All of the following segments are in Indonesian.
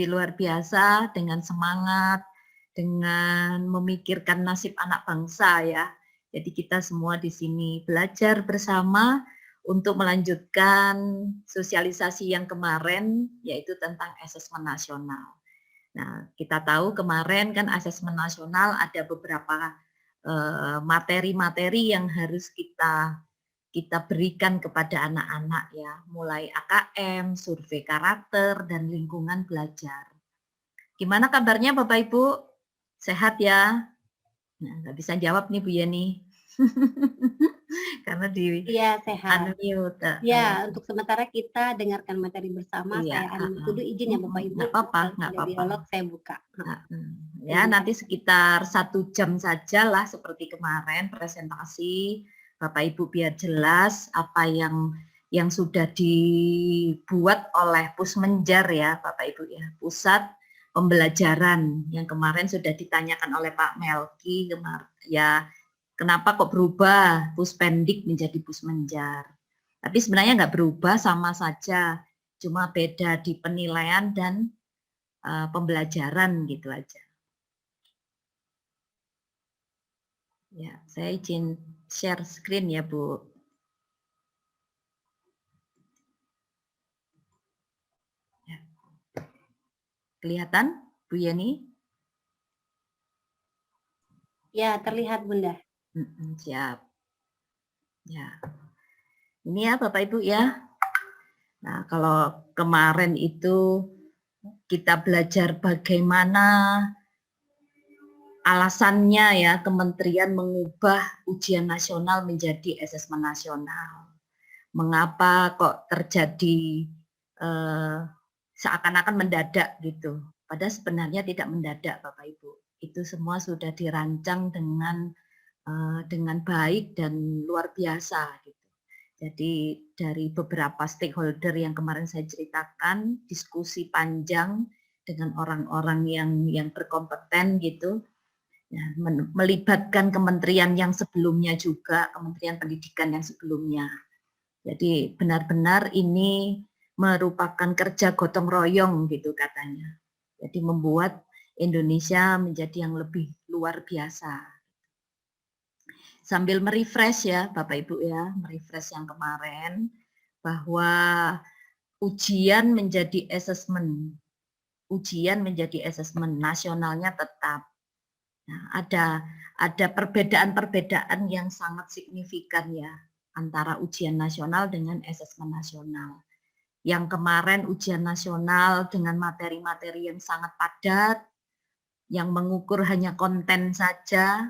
luar biasa dengan semangat, dengan memikirkan nasib anak bangsa ya. Jadi kita semua di sini belajar bersama untuk melanjutkan sosialisasi yang kemarin yaitu tentang asesmen nasional. Nah, kita tahu kemarin kan asesmen nasional ada beberapa materi-materi yang harus kita berikan kepada anak-anak ya, mulai AKM, survei karakter, dan lingkungan belajar. Gimana kabarnya Bapak Ibu? Sehat ya? Nah, nggak bisa jawab nih Bu Yeni. Karena di Iya, sehat. unmute. Ya, untuk sementara kita dengarkan materi bersama. Iya, Saya unmute dulu, izin ya Bapak Ibu. nggak apa-apa, Kalau nggak sudah apa-apa. dialog, saya buka. Ya, nanti sekitar 1 jam saja lah seperti kemarin presentasi. Bapak Ibu biar jelas apa yang sudah dibuat oleh Pusmenjar ya Bapak Ibu ya, Pusat Pembelajaran yang kemarin sudah ditanyakan oleh Pak Melki kemarin ya, kenapa kok berubah Puspendik menjadi Pusmenjar. Tapi sebenarnya nggak berubah, sama saja, cuma beda di penilaian dan pembelajaran gitu aja. Ya, saya izin share screen ya Bu. Ya. Kelihatan Bu Yeni? Ya, terlihat Bunda. Siap. Ya. Ini ya Bapak Ibu ya. Nah, kalau kemarin itu kita belajar bagaimana alasannya ya Kementerian mengubah ujian nasional menjadi asesmen nasional. Mengapa kok terjadi seakan-akan mendadak gitu. Padahal sebenarnya tidak mendadak Bapak Ibu. Itu semua sudah dirancang dengan baik dan luar biasa gitu. Jadi dari beberapa stakeholder yang kemarin saya ceritakan, diskusi panjang dengan orang-orang yang berkompeten gitu, ya, melibatkan kementerian yang sebelumnya juga, Kementerian Pendidikan yang sebelumnya. Jadi benar-benar ini merupakan kerja gotong royong gitu katanya. Jadi membuat Indonesia menjadi yang lebih luar biasa. Sambil merefresh ya Bapak Ibu ya, merefresh yang kemarin bahwa ujian menjadi asesmen nasionalnya tetap. Nah, ada perbedaan-perbedaan yang sangat signifikan ya antara ujian nasional dengan asesmen nasional. Yang kemarin ujian nasional dengan materi-materi yang sangat padat, yang mengukur hanya konten saja,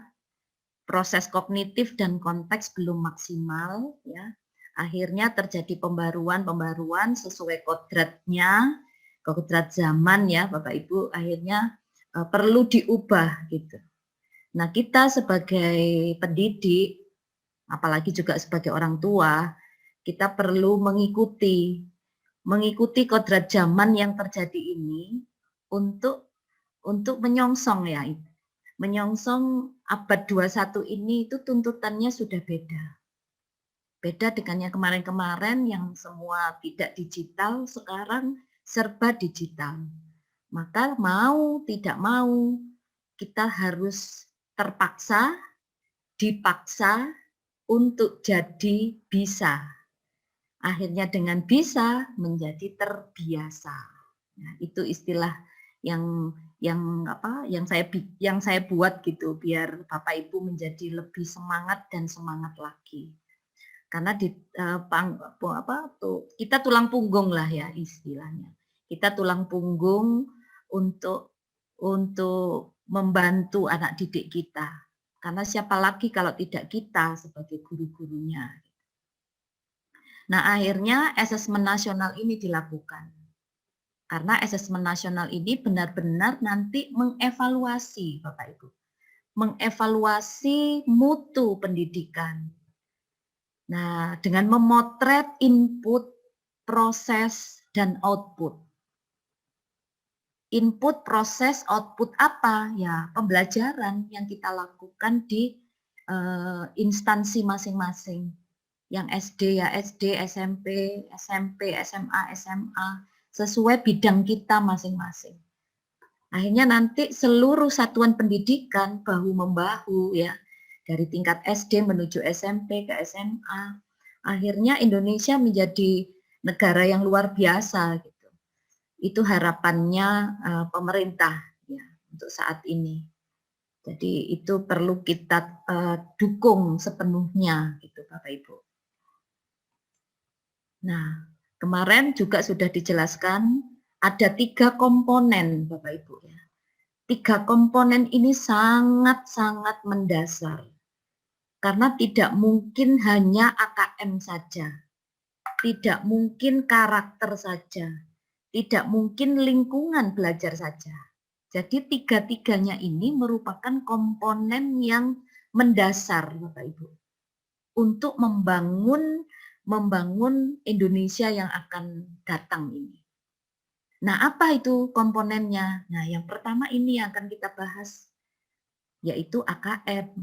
proses kognitif dan konteks belum maksimal, ya. Akhirnya terjadi pembaruan sesuai kodrat zaman ya Bapak Ibu, akhirnya perlu diubah gitu. Nah, kita sebagai pendidik, apalagi juga sebagai orang tua, kita perlu mengikuti kodrat zaman yang terjadi ini untuk menyongsong ya. Menyongsong abad 21 ini itu tuntutannya sudah beda. Beda dengan yang kemarin-kemarin yang semua tidak digital, sekarang serba digital. Maka mau tidak mau kita harus terpaksa, dipaksa untuk jadi bisa. Akhirnya dengan bisa menjadi terbiasa. Nah, itu istilah yang saya buat gitu biar Bapak Ibu menjadi lebih semangat dan semangat lagi. Karena kita tulang punggung lah ya istilahnya. Kita tulang punggung untuk membantu anak didik kita. Karena siapa lagi kalau tidak kita sebagai guru-gurunya. Nah, akhirnya asesmen nasional ini dilakukan. Karena asesmen nasional ini benar-benar nanti mengevaluasi, Bapak Ibu. Mengevaluasi mutu pendidikan. Nah, dengan memotret input, proses, dan output. Input, proses, output apa? Ya, pembelajaran yang kita lakukan di instansi masing-masing. Yang SD ya SD, SMP, SMA, sesuai bidang kita masing-masing. Akhirnya nanti seluruh satuan pendidikan bahu-membahu ya, dari tingkat SD menuju SMP ke SMA. Akhirnya Indonesia menjadi negara yang luar biasa gitu. Itu harapannya pemerintah ya untuk saat ini. Jadi itu perlu kita dukung sepenuhnya gitu Bapak Ibu. Nah, kemarin juga sudah dijelaskan ada 3 komponen Bapak Ibu ya. 3 komponen ini sangat-sangat mendasar. Karena tidak mungkin hanya AKM saja. Tidak mungkin karakter saja. Tidak mungkin lingkungan belajar saja. Jadi 3-tiganya ini merupakan komponen yang mendasar Bapak Ibu. Untuk membangun Indonesia yang akan datang ini. Nah, apa itu komponennya? Nah, yang pertama ini yang akan kita bahas, yaitu AKM,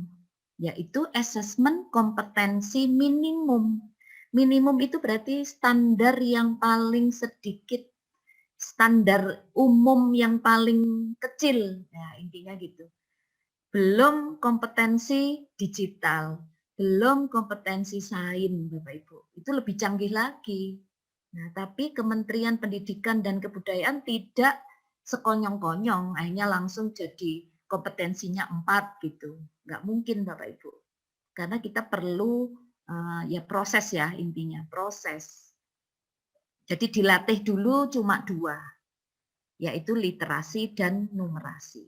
yaitu Assessment Kompetensi Minimum. Minimum itu berarti standar yang paling sedikit, standar umum yang paling kecil, ya intinya gitu. Belum kompetensi digital, belum kompetensi sains, Bapak Ibu. Itu lebih canggih lagi. Nah, tapi Kementerian Pendidikan dan Kebudayaan tidak sekonyong-konyong, akhirnya langsung jadi kompetensinya 4 gitu. Nggak mungkin Bapak Ibu. Karena kita perlu ya proses ya intinya, proses. Jadi dilatih dulu cuma 2, yaitu literasi dan numerasi.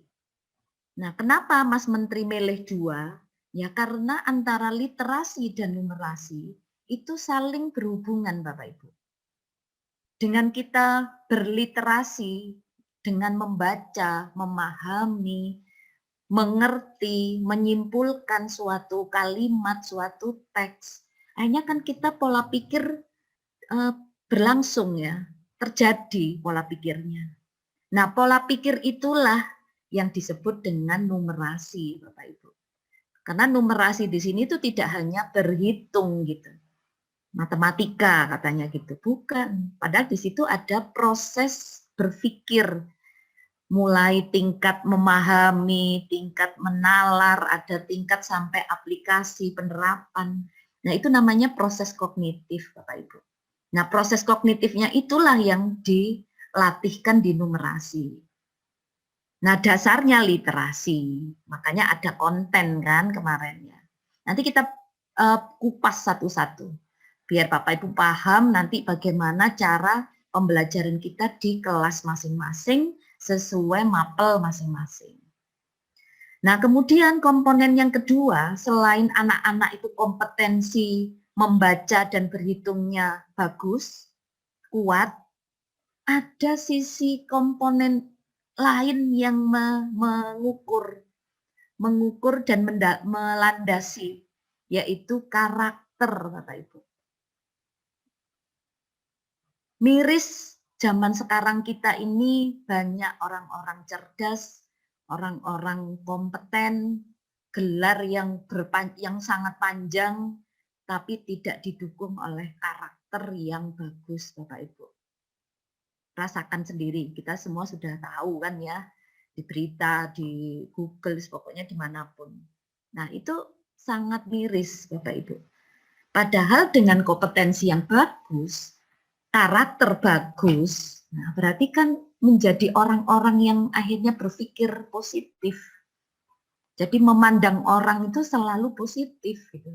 Nah, kenapa Mas Menteri milih 2? Ya karena antara literasi dan numerasi itu saling berhubungan Bapak Ibu. Dengan kita berliterasi, dengan membaca, memahami, mengerti, menyimpulkan suatu kalimat, suatu teks, akhirnya kan kita pola pikir berlangsung ya, terjadi pola pikirnya. Nah, pola pikir itulah yang disebut dengan numerasi, Bapak Ibu. Karena numerasi di sini itu tidak hanya berhitung gitu. Matematika katanya gitu, bukan. Padahal di situ ada proses berpikir, mulai tingkat memahami, tingkat menalar, ada tingkat sampai aplikasi penerapan. Nah, itu namanya proses kognitif, Bapak Ibu. Nah, proses kognitifnya itulah yang dilatihkan di numerasi. Nah, dasarnya literasi. Makanya ada konten kan kemarinnya. Nanti kita kupas satu-satu. Biar Bapak Ibu paham nanti bagaimana cara pembelajaran kita di kelas masing-masing sesuai mapel masing-masing. Nah, kemudian komponen yang kedua, selain anak-anak itu kompetensi membaca dan berhitungnya bagus, kuat, ada sisi komponen lain yang mengukur dan melandasi, yaitu karakter Bapak Ibu. Miris zaman sekarang kita ini banyak orang-orang cerdas, orang-orang kompeten, gelar yang sangat panjang, tapi tidak didukung oleh karakter yang bagus Bapak Ibu. Rasakan sendiri, kita semua sudah tahu kan ya, di berita, di Google, pokoknya dimanapun. Nah itu sangat miris Bapak Ibu. Padahal dengan kompetensi yang bagus, karakter bagus, nah berarti kan menjadi orang-orang yang akhirnya berpikir positif. Jadi memandang orang itu selalu positif gitu.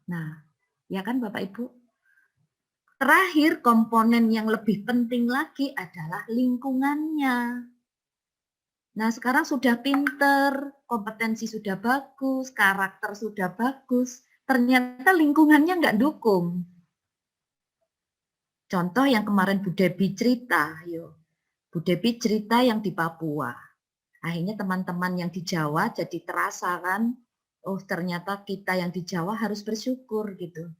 Nah, ya kan Bapak Ibu? Terakhir komponen yang lebih penting lagi adalah lingkungannya. Nah, sekarang sudah pinter, kompetensi sudah bagus, karakter sudah bagus, ternyata lingkungannya nggak dukung. Contoh yang kemarin Bu Debi cerita, Bu Debi cerita yang di Papua. Akhirnya teman-teman yang di Jawa jadi terasa kan, oh ternyata kita yang di Jawa harus bersyukur gitu.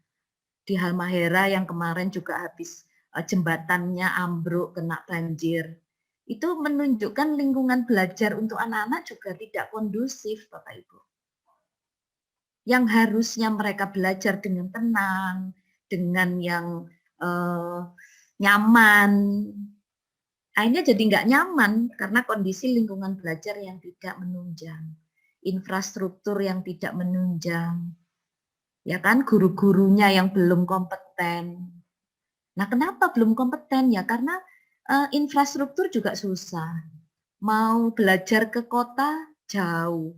Di Halmahera yang kemarin juga habis jembatannya ambruk kena banjir. Itu menunjukkan lingkungan belajar untuk anak-anak juga tidak kondusif Bapak Ibu. Yang harusnya mereka belajar dengan tenang, dengan yang nyaman. Akhirnya jadi nggak nyaman karena kondisi lingkungan belajar yang tidak menunjang, infrastruktur yang tidak menunjang, ya kan, guru-gurunya yang belum kompeten. Nah, kenapa belum kompeten? Ya karena infrastruktur juga susah. Mau belajar ke kota jauh.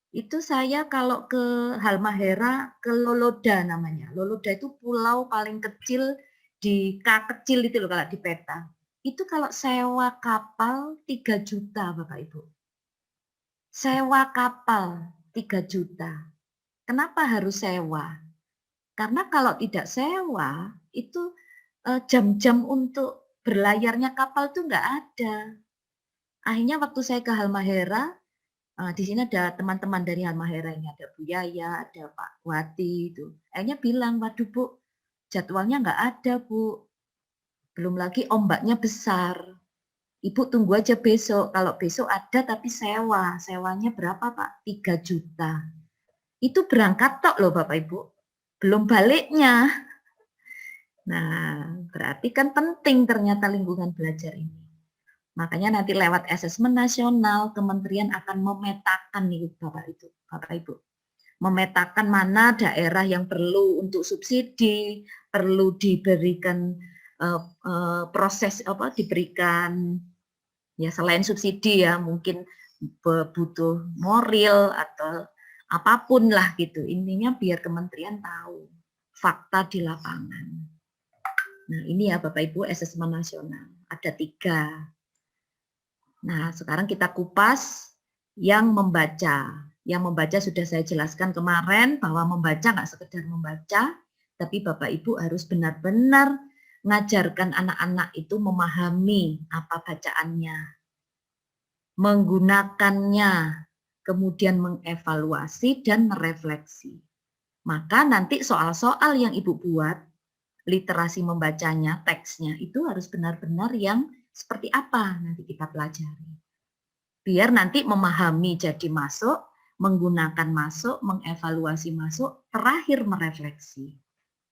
Itu saya kalau ke Halmahera, ke Loloda namanya. Loloda itu pulau paling kecil di kecil itu loh kalau di peta. Itu kalau sewa kapal 3 juta Bapak Ibu. Sewa kapal 3 juta. Kenapa harus sewa? Karena kalau tidak sewa, itu jam-jam untuk berlayarnya kapal itu nggak ada. Akhirnya waktu saya ke Halmahera, di sini ada teman-teman dari Halmahera ini, ada Bu Yaya, ada Pak Wati itu. Akhirnya bilang, waduh Bu, jadwalnya nggak ada Bu. Belum lagi ombaknya besar. Ibu tunggu aja besok. Kalau besok ada tapi sewa. Sewanya berapa Pak? 3 juta. Itu berangkat tok loh Bapak Ibu. Belum baliknya. Nah, berarti kan penting ternyata lingkungan belajar ini. Makanya nanti lewat asesmen nasional, kementerian akan memetakan nih Bapak Ibu. Memetakan mana daerah yang perlu untuk subsidi, perlu diberikan proses diberikan ya selain subsidi ya mungkin butuh moral atau apapun lah gitu. Intinya biar kementerian tahu fakta di lapangan. Nah ini ya Bapak Ibu asesmen nasional ada 3. Nah sekarang kita kupas yang membaca. Yang membaca sudah saya jelaskan kemarin bahwa membaca nggak sekedar membaca, tapi Bapak Ibu harus benar-benar ngajarkan anak-anak itu memahami apa bacaannya, menggunakannya, kemudian mengevaluasi dan merefleksi. Maka nanti soal-soal yang Ibu buat, literasi membacanya, teksnya, itu harus benar-benar yang seperti apa nanti kita pelajari. Biar nanti memahami jadi masuk, menggunakan masuk, mengevaluasi masuk, terakhir merefleksi.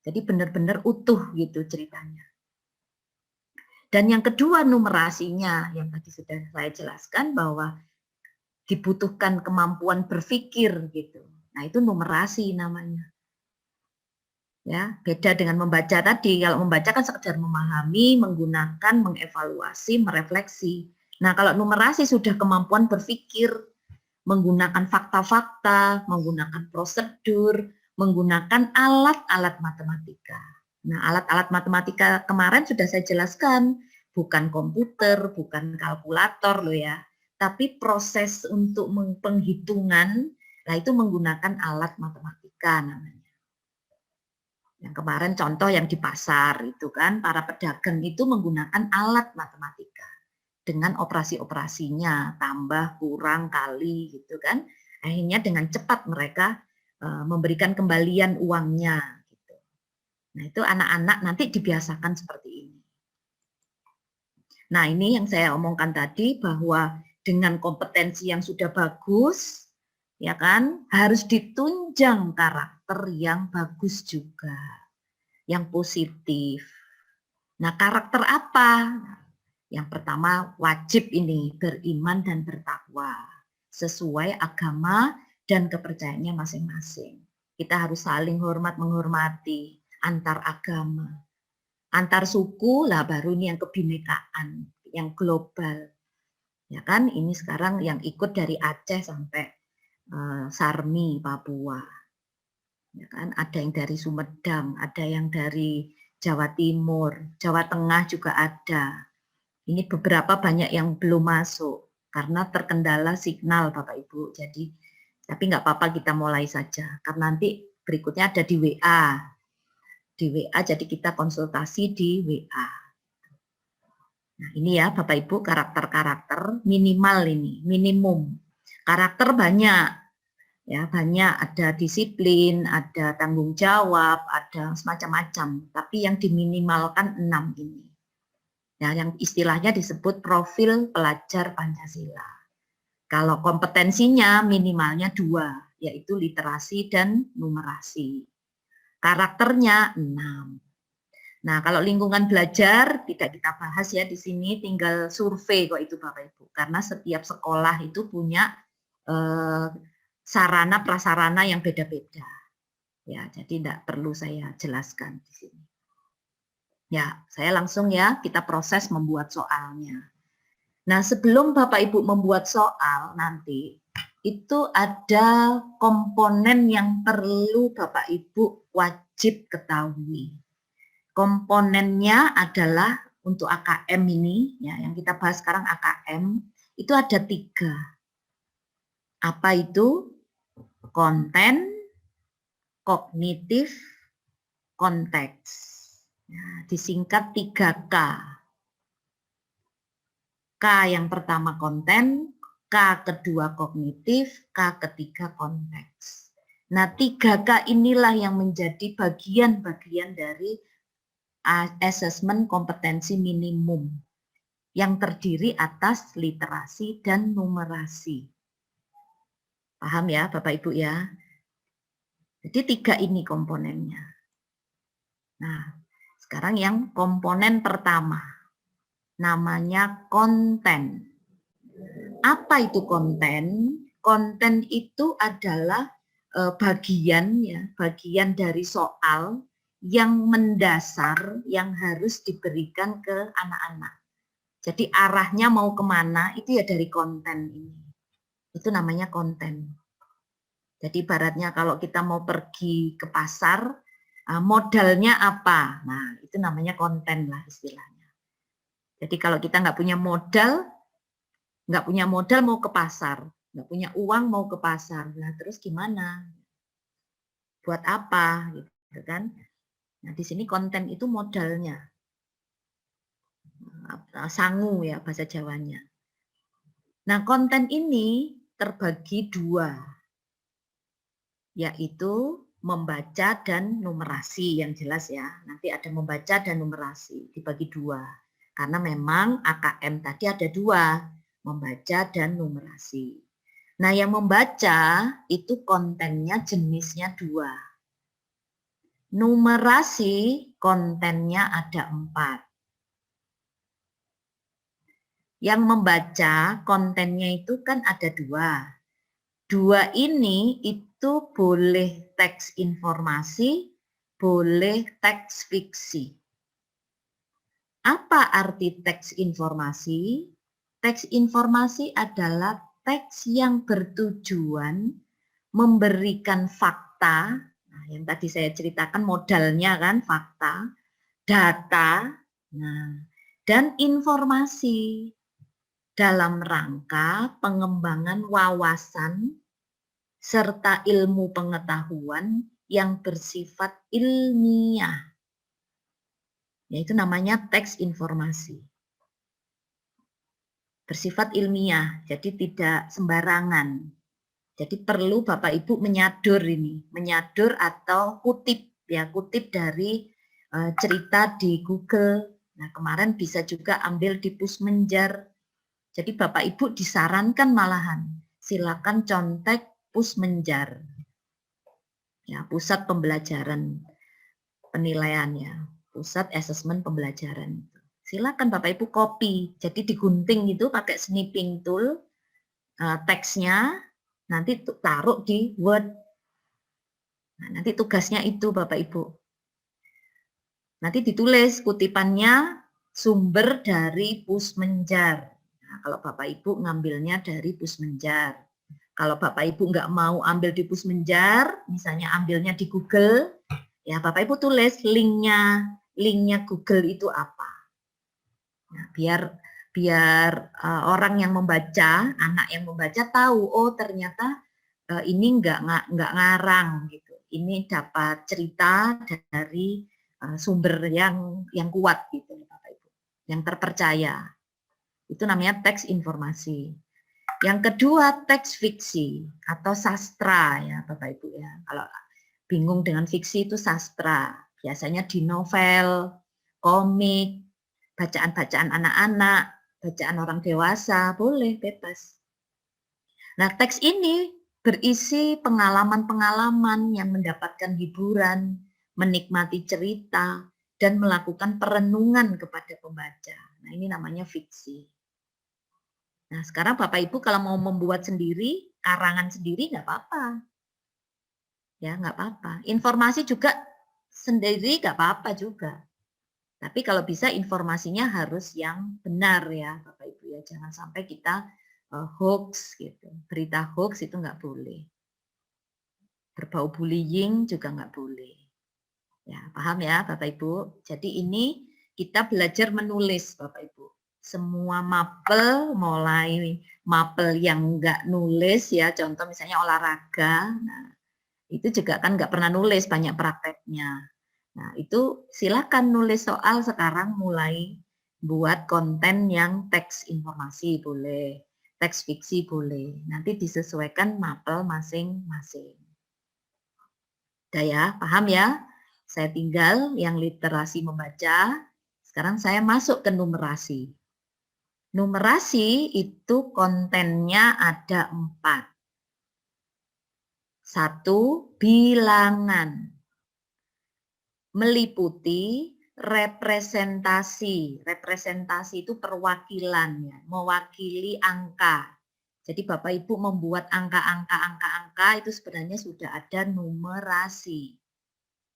Jadi benar-benar utuh gitu ceritanya. Dan yang kedua numerasinya, yang tadi sudah saya jelaskan bahwa dibutuhkan kemampuan berpikir gitu. Nah itu numerasi namanya. Ya, beda dengan membaca tadi. Kalau membaca kan sekedar memahami, menggunakan, mengevaluasi, merefleksi. Nah kalau numerasi sudah kemampuan berpikir, menggunakan fakta-fakta, menggunakan prosedur, menggunakan alat-alat matematika. Nah, alat-alat matematika kemarin sudah saya jelaskan, bukan komputer, bukan kalkulator loh ya, tapi proses untuk penghitungan, nah itu menggunakan alat matematika namanya. Yang kemarin contoh yang di pasar itu kan, para pedagang itu menggunakan alat matematika dengan operasi-operasinya, tambah, kurang, kali gitu kan. Akhirnya dengan cepat mereka memberikan kembalian uangnya gitu. Nah, itu anak-anak nanti dibiasakan seperti ini. Nah, ini yang saya omongkan tadi bahwa dengan kompetensi yang sudah bagus, ya kan, harus ditunjang karakter yang bagus juga, yang positif. Nah, karakter apa? Yang pertama wajib ini beriman dan bertakwa sesuai agama dan kepercayaannya masing-masing. Kita harus saling hormat menghormati antar agama, antar suku lah baru ini yang kebinekaan, yang global. Ya kan, ini sekarang yang ikut dari Aceh sampai Sarmi, Papua. Ya kan, ada yang dari Sumedang, ada yang dari Jawa Timur, Jawa Tengah juga ada. Ini beberapa banyak yang belum masuk karena terkendala signal Bapak Ibu. Jadi tapi nggak apa-apa kita mulai saja karena nanti berikutnya ada di WA. Di WA jadi kita konsultasi di WA. Nah, ini ya Bapak Ibu karakter-karakter minimal ini, minimum. Karakter banyak. Ya, banyak ada disiplin, ada tanggung jawab, ada semacam-macam. Tapi yang diminimalkan 6 ini. Nah, yang istilahnya disebut profil pelajar Pancasila. Kalau kompetensinya minimalnya 2, yaitu literasi dan numerasi. Karakternya 6. Nah, kalau lingkungan belajar tidak kita bahas ya di sini, tinggal survei kok itu Bapak Ibu. Karena setiap sekolah itu punya sarana prasarana yang beda-beda. Ya, jadi tidak perlu saya jelaskan di sini. Ya, saya langsung ya kita proses membuat soalnya. Nah, sebelum Bapak Ibu membuat soal nanti, itu ada komponen yang perlu Bapak Ibu wajib ketahui. Komponennya adalah untuk AKM ini, ya, yang kita bahas sekarang AKM, itu ada 3. Apa itu? Konten, kognitif, konteks. Nah, disingkat 3K. K yang pertama konten, K kedua kognitif, K ketiga konteks. Nah, 3K inilah yang menjadi bagian-bagian dari asesmen kompetensi minimum yang terdiri atas literasi dan numerasi. Paham ya Bapak Ibu ya? Jadi 3 ini komponennya. Nah, sekarang yang komponen pertama, namanya konten. Apa itu konten? Konten itu adalah bagian ya, bagian dari soal yang mendasar yang harus diberikan ke anak-anak. Jadi arahnya mau kemana itu ya dari konten ini. Itu namanya konten. Jadi ibaratnya kalau kita mau pergi ke pasar, modalnya apa? Nah, itu namanya konten lah istilahnya. Jadi kalau kita nggak punya modal mau ke pasar, nggak punya uang mau ke pasar, nah terus gimana? Buat apa? Gitu kan? Nah di sini konten itu modalnya, sangu ya bahasa Jawanya. Nah konten ini terbagi 2. Yaitu membaca dan numerasi yang jelas ya. Nanti ada membaca dan numerasi dibagi 2. Karena memang AKM tadi ada 2, membaca dan numerasi. Nah yang membaca itu kontennya jenisnya 2. Numerasi kontennya ada 4. Yang membaca kontennya itu kan ada 2. 2 ini itu boleh teks informasi, boleh teks fiksi. Apa arti teks informasi? Teks informasi adalah teks yang bertujuan memberikan fakta, nah yang tadi saya ceritakan modalnya kan fakta, data, nah, dan informasi dalam rangka pengembangan wawasan serta ilmu pengetahuan yang bersifat ilmiah. Yaitu namanya teks informasi. Bersifat ilmiah, jadi tidak sembarangan. Jadi perlu Bapak Ibu menyadur ini, menyadur atau kutip ya, kutip dari cerita di Google. Nah, kemarin bisa juga ambil di Pusmenjar. Jadi Bapak Ibu disarankan malahan, silakan contek Pusmenjar. Ya, pusat pembelajaran penilaiannya, pusat asesmen pembelajaran. Silakan Bapak Ibu copy, jadi digunting itu pakai snipping tool, teksnya nanti taruh di Word. Nah, nanti tugasnya itu Bapak Ibu. Nanti ditulis kutipannya sumber dari Pusmenjar. Nah, kalau Bapak Ibu ngambilnya dari Pusmenjar. Kalau Bapak Ibu nggak mau ambil di Pusmenjar, misalnya ambilnya di Google, ya Bapak Ibu tulis linknya Google itu apa. Nah, biar orang yang membaca, anak yang membaca tahu, oh ternyata ini nggak ngarang gitu. Ini dapat cerita dari sumber yang kuat gitu, Bapak Ibu, yang terpercaya. Itu namanya teks informasi. Yang kedua teks fiksi atau sastra ya Bapak Ibu ya. Kalau bingung dengan fiksi itu sastra. Biasanya di novel, komik, bacaan-bacaan anak-anak, bacaan orang dewasa, boleh bebas. Nah, teks ini berisi pengalaman-pengalaman yang mendapatkan hiburan, menikmati cerita, dan melakukan perenungan kepada pembaca. Nah, ini namanya fiksi. Nah, sekarang Bapak Ibu kalau mau membuat sendiri, karangan sendiri nggak apa-apa. Ya, nggak apa-apa. Informasi juga sendiri nggak apa-apa juga. Tapi kalau bisa informasinya harus yang benar ya, Bapak Ibu ya. Jangan sampai kita hoax gitu. Berita hoax itu nggak boleh. Berbau bullying juga nggak boleh. Ya, paham ya Bapak Ibu? Jadi ini kita belajar menulis Bapak Ibu. Semua mapel, mulai mapel yang nggak nulis ya, contoh misalnya olahraga, nah itu juga kan nggak pernah nulis, banyak prakteknya. Nah itu silakan nulis soal sekarang mulai buat konten yang teks informasi boleh, teks fiksi boleh, nanti disesuaikan mapel masing-masing. Udah ya, paham ya? Saya tinggal yang literasi membaca. Sekarang saya masuk ke numerasi. Numerasi itu kontennya ada 4. 1, bilangan. Meliputi representasi. Representasi itu perwakilan ya, mewakili angka. Jadi Bapak Ibu membuat angka-angka itu sebenarnya sudah ada numerasi.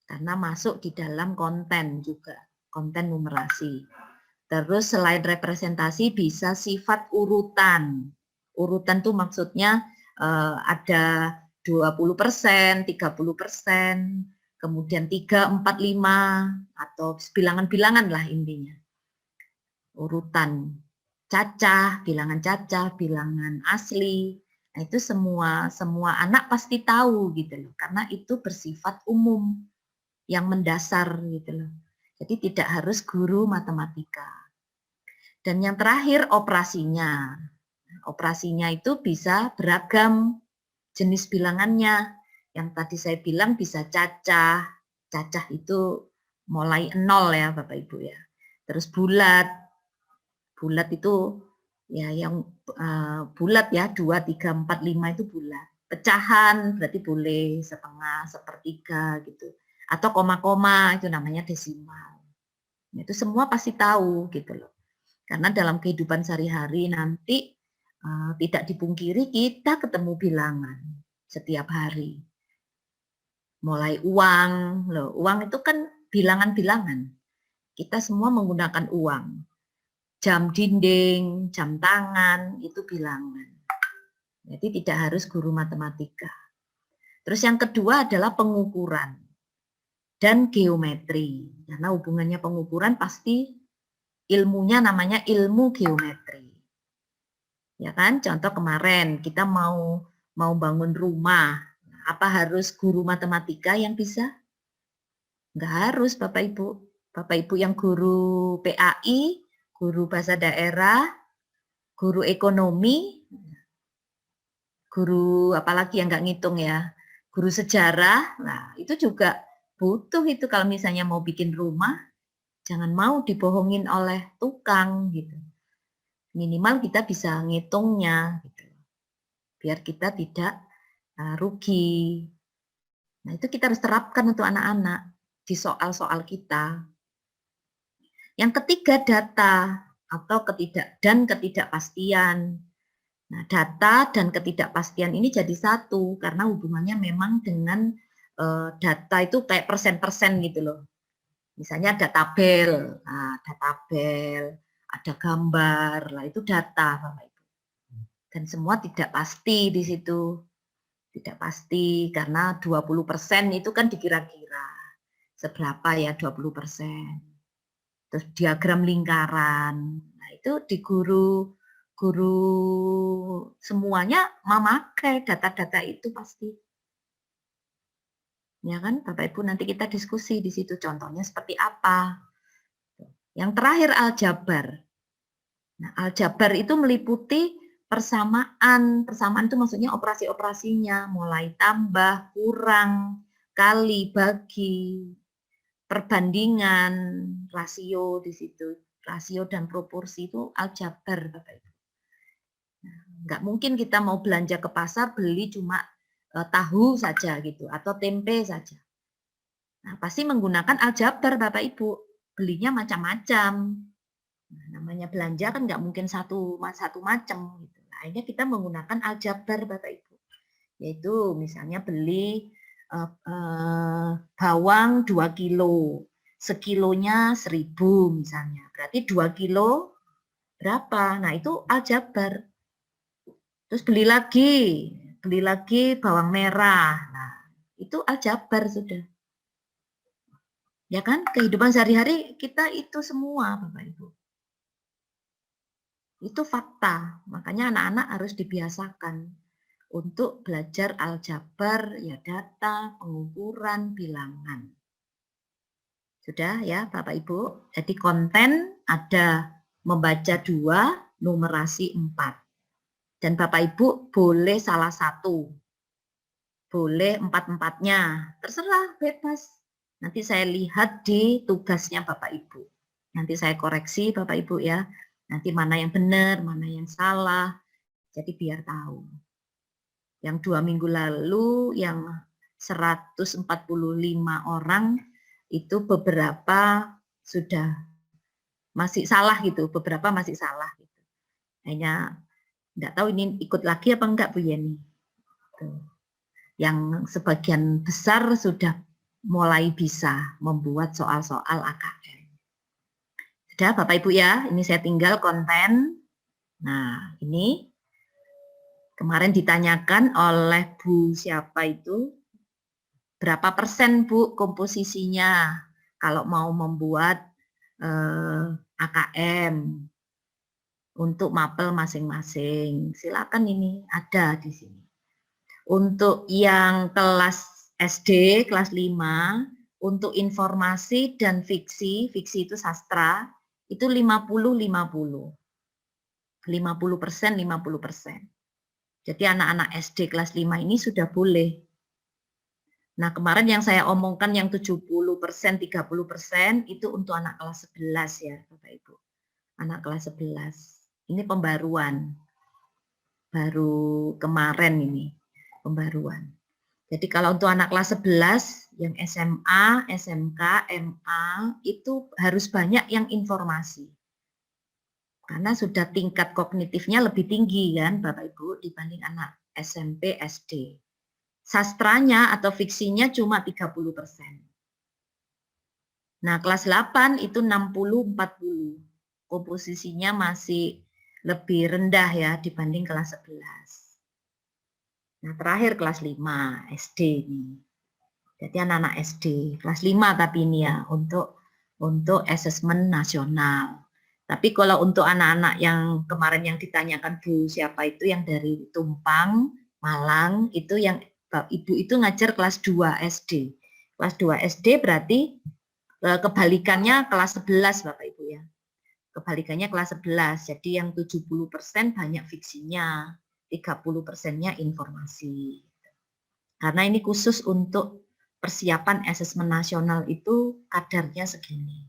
Karena masuk di dalam konten juga, konten numerasi. Terus selain representasi bisa sifat urutan. Urutan tuh maksudnya ada 20%, 30%, kemudian 3, 4, 5 atau bilangan-bilangan lah intinya. Urutan cacah, bilangan asli. Nah, itu semua anak pasti tahu gitu loh, karena itu bersifat umum yang mendasar gitu loh. Jadi tidak harus guru matematika. Dan yang terakhir operasinya. Operasinya itu bisa beragam jenis bilangannya. Yang tadi saya bilang bisa cacah. Cacah itu mulai 0 ya Bapak Ibu ya. Terus bulat. Bulat itu ya yang bulat ya 2, 3, 4, 5 itu bulat. Pecahan berarti boleh setengah, sepertiga gitu. Atau koma-koma itu namanya desimal. Itu semua pasti tahu gitu loh. Karena dalam kehidupan sehari-hari nanti tidak dipungkiri kita ketemu bilangan setiap hari. Mulai uang, loh, uang itu kan bilangan-bilangan. Kita semua menggunakan uang. Jam dinding, jam tangan, itu bilangan. Jadi tidak harus guru matematika. Terus yang kedua adalah pengukuran dan geometri. Karena hubungannya pengukuran pasti ilmunya namanya ilmu geometri. Ya kan? Contoh kemarin kita mau bangun rumah. Apa harus guru matematika yang bisa? Enggak harus Bapak Ibu. Bapak Ibu yang guru PAI, guru bahasa daerah, guru ekonomi, guru apalagi yang nggak ngitung ya, guru sejarah, nah itu juga butuh itu kalau misalnya mau bikin rumah, jangan mau dibohongin oleh tukang gitu. Minimal kita bisa ngitungnya gitu. Biar kita tidak rugi. Nah itu kita harus terapkan untuk anak-anak di soal-soal kita. Yang ketiga data atau ketidakpastian. Nah, data dan ketidakpastian ini jadi satu karena hubungannya memang dengan data itu kayak persen-persen gitu loh. Misalnya ada tabel, ada gambar, lah itu data Bapak Ibu. Dan semua tidak pasti di situ. Tidak pasti karena 20% itu kan dikira-kira. Seberapa ya 20%. Terus diagram lingkaran. Nah, itu di guru semuanya memakai data-data itu pasti. Ya kan, Bapak Ibu nanti kita diskusi di situ contohnya seperti apa. Yang terakhir aljabar. Nah, aljabar itu meliputi persamaan. Persamaan itu maksudnya operasi-operasinya, mulai tambah, kurang, kali, bagi, perbandingan, rasio di situ. Rasio dan proporsi itu aljabar, Bapak Ibu. Nah, nggak mungkin kita mau belanja ke pasar beli cuma tahu saja gitu atau tempe saja. Nah, pasti menggunakan aljabar Bapak Ibu. belinya macam-macam. Nah, namanya belanja kan nggak mungkin satu macam gitu. Nah, akhirnya kita menggunakan aljabar Bapak Ibu. Yaitu misalnya beli bawang 2 kilo. Sekilonya 1.000 misalnya. Berarti 2 kilo berapa? Nah, itu aljabar. Terus beli lagi bawang merah. Nah, itu aljabar sudah. Ya kan? Kehidupan sehari-hari kita itu semua, Bapak Ibu. Itu fakta. Makanya anak-anak harus dibiasakan untuk belajar aljabar, ya data, pengukuran, bilangan. Sudah ya Bapak Ibu? Jadi konten ada membaca 2, numerasi 4. Dan Bapak Ibu boleh salah satu. Boleh 4-4-nya. Terserah, bebas. Nanti saya lihat di tugasnya Bapak Ibu. Nanti saya koreksi Bapak Ibu ya. Nanti mana yang benar, mana yang salah. Jadi biar tahu. Yang 2 minggu lalu, yang 145 orang, itu beberapa sudah masih salah gitu. Beberapa masih salah. Gitu. Hanya enggak tahu ini ikut lagi apa enggak Bu Yeni. Tuh. Yang sebagian besar sudah mulai bisa membuat soal-soal AKM. Sudah Bapak Ibu ya, ini saya tinggal konten. Nah, ini kemarin ditanyakan oleh Bu siapa itu, berapa persen Bu komposisinya kalau mau membuat AKM untuk mapel masing-masing. Silakan ini ada di sini. Untuk yang kelas SD, kelas 5, untuk informasi dan fiksi itu sastra, itu 50-50. 50%, 50%. Jadi anak-anak SD kelas 5 ini sudah boleh. Nah, kemarin yang saya omongkan yang 70%, 30% itu untuk anak kelas 11 ya, Bapak Ibu. Anak kelas 11. Ini pembaruan. Baru kemarin ini. Pembaruan. Jadi kalau untuk anak kelas 11 yang SMA, SMK, MA itu harus banyak yang informasi. Karena sudah tingkat kognitifnya lebih tinggi kan Bapak Ibu dibanding anak SMP, SD. Sastranya atau fiksinya cuma 30%. Nah, kelas 8 itu 60-40. Komposisinya masih lebih rendah ya dibanding kelas 11. Nah, terakhir kelas 5 SD ini. Jadi anak-anak SD, kelas 5 tapi ini ya untuk asesmen nasional. Tapi kalau untuk anak-anak yang kemarin yang ditanyakan Bu siapa itu yang dari Tumpang, Malang, itu yang Ibu itu ngajar kelas 2 SD. Kelas 2 SD berarti kebalikannya kelas 11 Bapak Ibu ya. Kebalikannya kelas 11. Jadi yang 70% banyak fiksinya, 30%-nya informasi. Karena ini khusus untuk persiapan asesmen nasional itu kadarnya segini.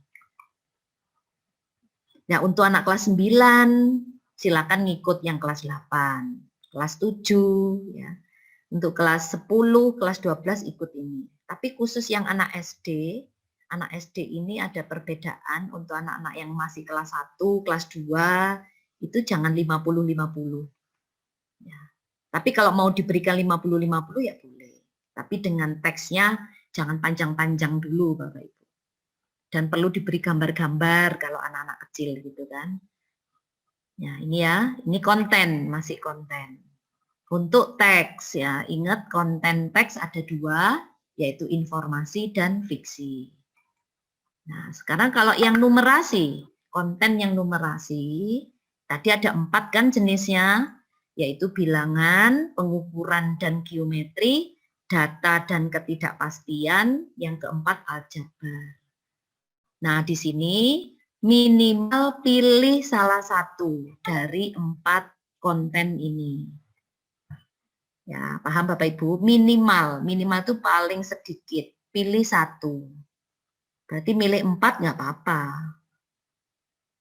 Ya, untuk anak kelas 9 silakan ngikut yang kelas 8, kelas 7 ya. Untuk kelas 10, kelas 12 ikut ini. Tapi khusus yang anak SD ini ada perbedaan untuk anak-anak yang masih kelas 1, kelas 2 itu jangan 50-50. Ya. Tapi kalau mau diberikan 50-50 ya boleh. Tapi dengan teksnya jangan panjang-panjang dulu Bapak Ibu. Dan perlu diberi gambar-gambar kalau anak-anak kecil gitu kan. Ya, ini konten, masih konten. Untuk teks ya, ingat konten teks ada 2, yaitu informasi dan fiksi. Nah, sekarang kalau yang numerasi, konten yang numerasi, tadi ada 4 kan jenisnya, yaitu bilangan, pengukuran dan geometri, data dan ketidakpastian, yang keempat aljabar. Nah, di sini minimal pilih salah satu dari 4 konten ini. Ya, paham Bapak Ibu? Minimal itu paling sedikit. Pilih 1. Berarti milih 4 nggak apa-apa.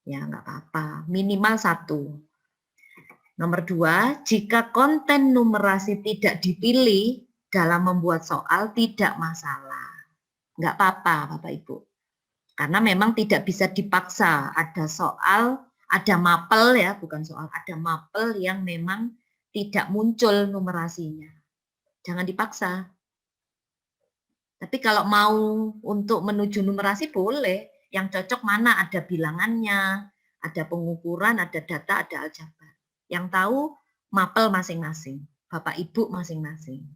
Ya, nggak apa-apa. Minimal 1. Nomor 2, jika konten numerasi tidak dipilih dalam membuat soal tidak masalah. Nggak apa-apa Bapak Ibu. Karena memang tidak bisa dipaksa. Ada soal, ada mapel ya, bukan soal, ada mapel yang memang tidak muncul numerasinya. Jangan dipaksa. Tapi kalau mau untuk menuju numerasi boleh. Yang cocok mana, ada bilangannya, ada pengukuran, ada data, ada aljabar. Yang tahu mapel masing-masing, Bapak Ibu masing-masing.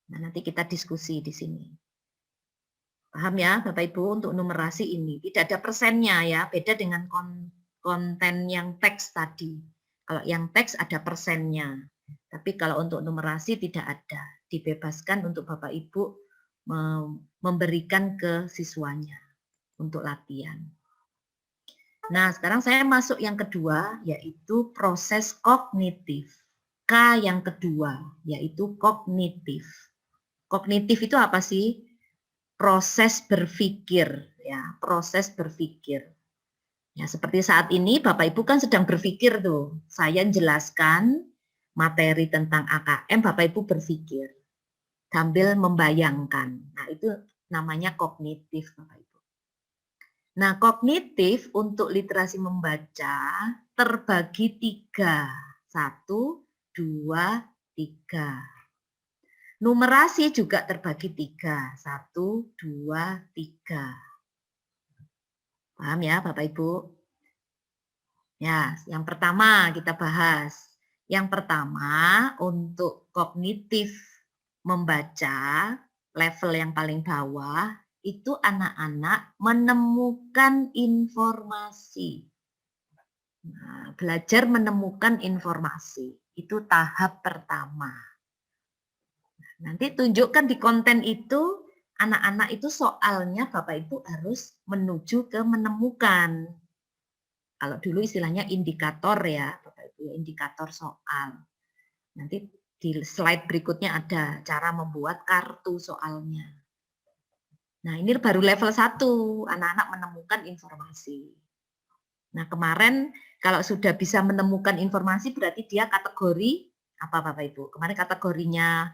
Nah, nanti kita diskusi di sini. Paham ya Bapak Ibu, untuk numerasi ini tidak ada persennya ya, beda dengan konten yang teks tadi. Kalau yang teks ada persennya, tapi kalau untuk numerasi tidak ada, dibebaskan untuk Bapak Ibu memberikan ke siswanya untuk latihan. Nah, sekarang saya masuk yang kedua, yaitu proses kognitif. K yang kedua, yaitu kognitif. Kognitif itu apa sih? Proses berpikir, ya, proses berpikir. Ya, seperti saat ini Bapak Ibu kan sedang berpikir tuh. Saya jelaskan materi tentang AKM, Bapak Ibu berpikir sambil membayangkan. Nah, itu namanya kognitif, Bapak Ibu. Nah, kognitif untuk literasi membaca terbagi 3. 1, 2, 3. Numerasi juga terbagi 3. 1, 2, 3. Paham ya Bapak Ibu? Ya, yang pertama kita bahas. Yang pertama untuk kognitif membaca level yang paling bawah itu anak-anak menemukan informasi. Nah, belajar menemukan informasi itu tahap pertama. Nanti tunjukkan di konten itu anak-anak itu soalnya Bapak Ibu harus menuju ke menemukan. Kalau dulu istilahnya indikator ya, Bapak Ibu, indikator soal. Nanti di slide berikutnya ada cara membuat kartu soalnya. Nah, ini baru level 1, anak-anak menemukan informasi. Nah, kemarin kalau sudah bisa menemukan informasi berarti dia kategori apa Bapak Ibu? Kemarin kategorinya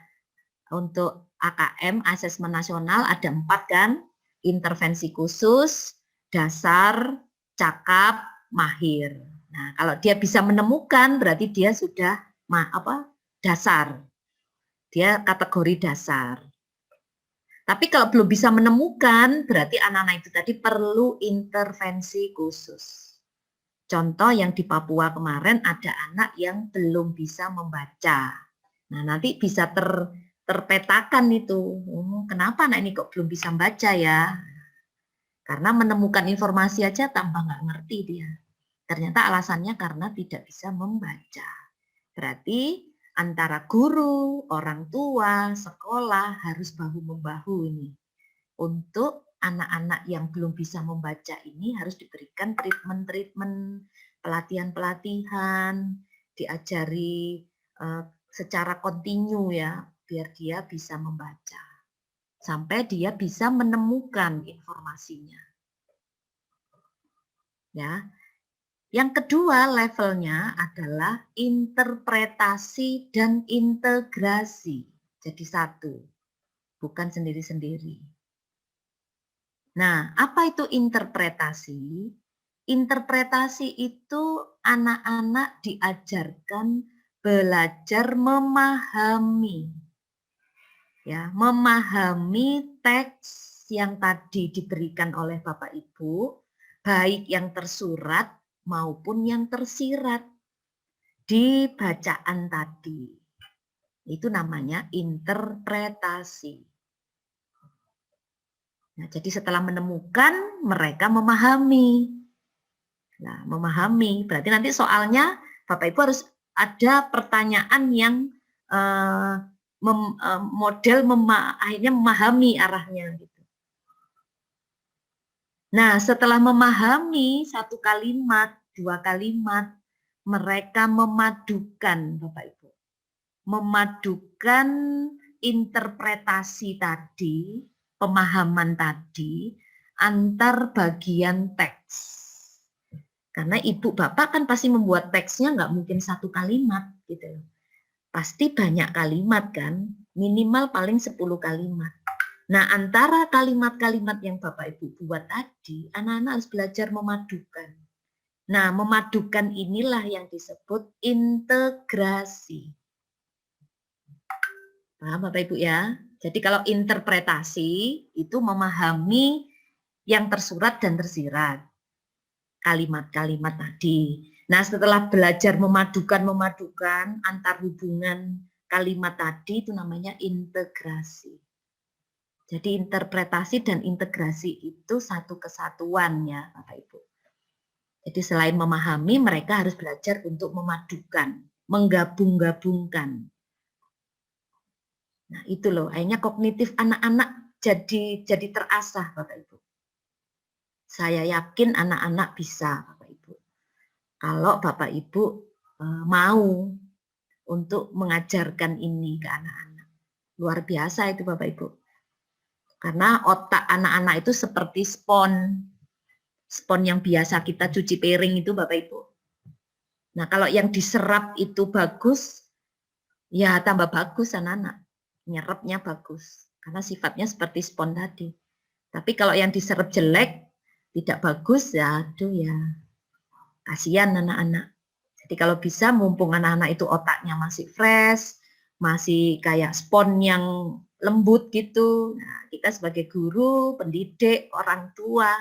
untuk AKM, asesmen nasional ada 4 kan? Intervensi khusus, dasar, cakap, mahir. Nah, kalau dia bisa menemukan berarti dia sudah dasar. Dia kategori dasar. Tapi kalau belum bisa menemukan, berarti anak-anak itu tadi perlu intervensi khusus. Contoh yang di Papua kemarin ada anak yang belum bisa membaca. Nah, nanti bisa terpetakan itu. Kenapa anak ini kok belum bisa membaca ya? Karena menemukan informasi aja tambah nggak ngerti dia. Ternyata alasannya karena tidak bisa membaca. Berarti antara guru, orang tua, sekolah harus bahu-membahu ini. Untuk anak-anak yang belum bisa membaca ini harus diberikan treatment-treatment, pelatihan-pelatihan, diajari secara kontinu ya, biar dia bisa membaca. Sampai dia bisa menemukan informasinya. Ya. Yang kedua levelnya adalah interpretasi dan integrasi. Jadi 1, bukan sendiri-sendiri. Nah, apa itu interpretasi? Interpretasi itu anak-anak diajarkan belajar memahami. Ya, memahami teks yang tadi diberikan oleh Bapak Ibu, baik yang tersurat maupun yang tersirat di bacaan tadi. Itu namanya interpretasi. Nah, jadi setelah menemukan, mereka memahami. Nah, memahami, berarti nanti soalnya Bapak Ibu harus ada pertanyaan yang akhirnya memahami arahnya. Gitu. Nah, setelah memahami 1 kalimat, 2 kalimat, mereka memadukan, Bapak Ibu. Memadukan interpretasi tadi, pemahaman tadi, antar bagian teks. Karena Ibu Bapak kan pasti membuat teksnya nggak mungkin 1 kalimat, gitu. Pasti banyak kalimat kan, minimal paling 10 kalimat. Nah, antara kalimat-kalimat yang Bapak Ibu buat tadi, anak-anak harus belajar memadukan. Nah, memadukan inilah yang disebut integrasi. Paham Bapak Ibu ya? Jadi kalau interpretasi itu memahami yang tersurat dan tersirat. Kalimat-kalimat tadi. Nah, setelah belajar memadukan antar hubungan kalimat tadi itu namanya integrasi. Jadi interpretasi dan integrasi itu satu kesatuan ya Bapak Ibu. Jadi selain memahami, mereka harus belajar untuk memadukan, menggabung-gabungkan. Nah itu loh, akhirnya kognitif anak-anak jadi terasah Bapak Ibu. Saya yakin anak-anak bisa Bapak Ibu. Kalau Bapak Ibu mau untuk mengajarkan ini ke anak-anak. Luar biasa itu Bapak Ibu. Karena otak anak-anak itu seperti spon yang biasa kita cuci piring itu Bapak Ibu. Nah kalau yang diserap itu bagus, ya tambah bagus anak-anak. Nyerapnya bagus. Karena sifatnya seperti spon tadi. Tapi kalau yang diserap jelek, tidak bagus, ya aduh ya kasihan anak-anak. Jadi kalau bisa mumpung anak-anak itu otaknya masih fresh, masih kayak spon yang lembut gitu. Nah, kita sebagai guru, pendidik, orang tua,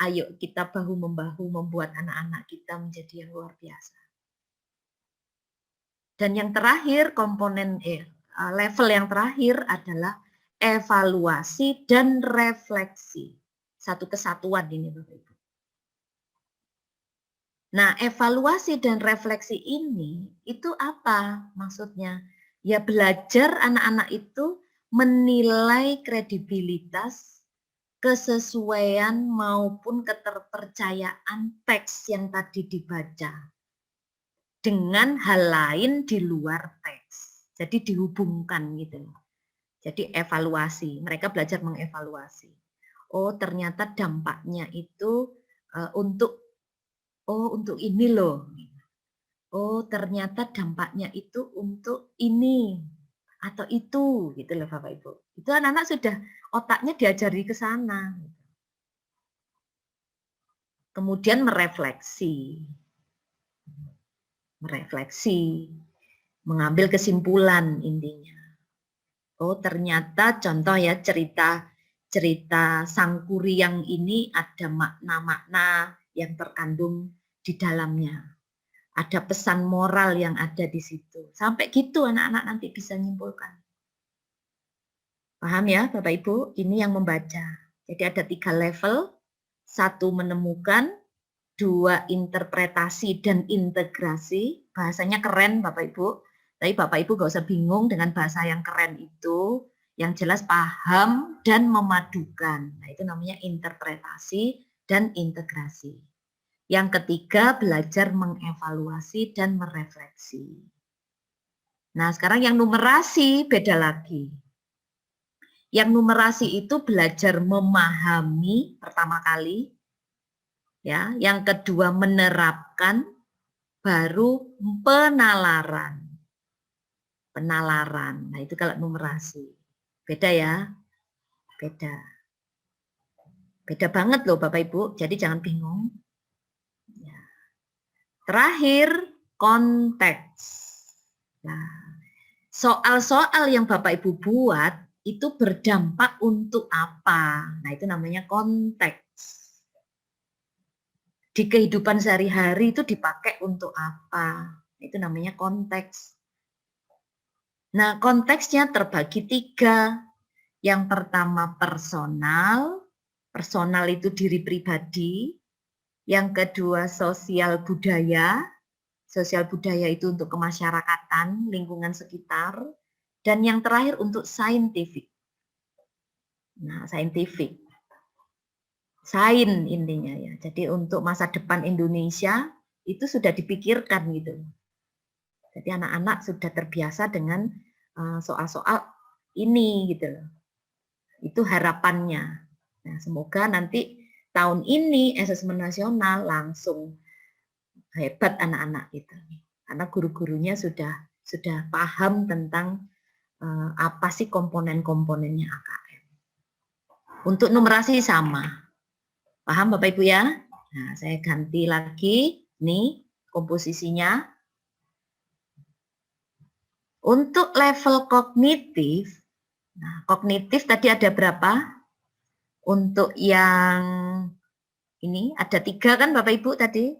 ayo kita bahu-membahu membuat anak-anak kita menjadi yang luar biasa. Dan yang terakhir, level yang terakhir adalah evaluasi dan refleksi. Satu kesatuan ini Bapak Ibu. Nah, evaluasi dan refleksi ini itu apa maksudnya? Ya belajar anak-anak itu menilai kredibilitas, kesesuaian maupun keterpercayaan teks yang tadi dibaca dengan hal lain di luar teks. Jadi dihubungkan gitu. Jadi evaluasi, mereka belajar mengevaluasi. Oh, ternyata dampaknya itu untuk ini loh. Oh, ternyata dampaknya itu untuk ini atau itu gitu loh Bapak Ibu. Itu anak-anak sudah otaknya diajari ke sana. Kemudian merefleksi. Mengambil kesimpulan intinya. Oh, ternyata contoh ya cerita Sang Kuryang ini ada makna-makna yang terkandung di dalamnya. Ada pesan moral yang ada di situ. Sampai gitu anak-anak nanti bisa nyimpulkan. Paham ya Bapak Ibu? Ini yang membaca. Jadi ada 3 level. 1 menemukan, 2 interpretasi dan integrasi. Bahasanya keren Bapak Ibu. Tapi Bapak Ibu gak usah bingung dengan bahasa yang keren itu. Yang jelas paham dan memadukan. Nah itu namanya interpretasi dan integrasi. Yang ketiga, belajar mengevaluasi dan merefleksi. Nah, sekarang yang numerasi beda lagi. Yang numerasi itu belajar memahami pertama kali, ya. Yang kedua menerapkan, baru penalaran. Penalaran. Nah, itu kalau numerasi. Beda ya? Beda. Beda banget loh Bapak Ibu, jadi jangan bingung. Terakhir, konteks. Nah, soal-soal yang Bapak Ibu buat itu berdampak untuk apa? Nah, itu namanya konteks. Di kehidupan sehari-hari itu dipakai untuk apa? Itu namanya konteks. Nah, konteksnya terbagi 3. Yang pertama personal. Personal itu diri pribadi. Yang kedua sosial budaya. Sosial budaya itu untuk kemasyarakatan, lingkungan sekitar. Dan yang terakhir untuk saintifik. Nah, saintifik. Sain intinya ya. Jadi untuk masa depan Indonesia itu sudah dipikirkan gitu. Jadi anak-anak sudah terbiasa dengan soal-soal ini gitu loh. Itu harapannya. Nah, semoga nanti tahun ini asesmen nasional langsung hebat anak-anak gitu. Karena guru-gurunya sudah paham tentang apa sih komponen-komponennya AKM. Untuk numerasi sama. Paham Bapak Ibu ya? Nah, saya ganti lagi. Nih komposisinya. Untuk level kognitif, nah, kognitif tadi ada berapa? Untuk yang ini ada 3 kan Bapak Ibu tadi?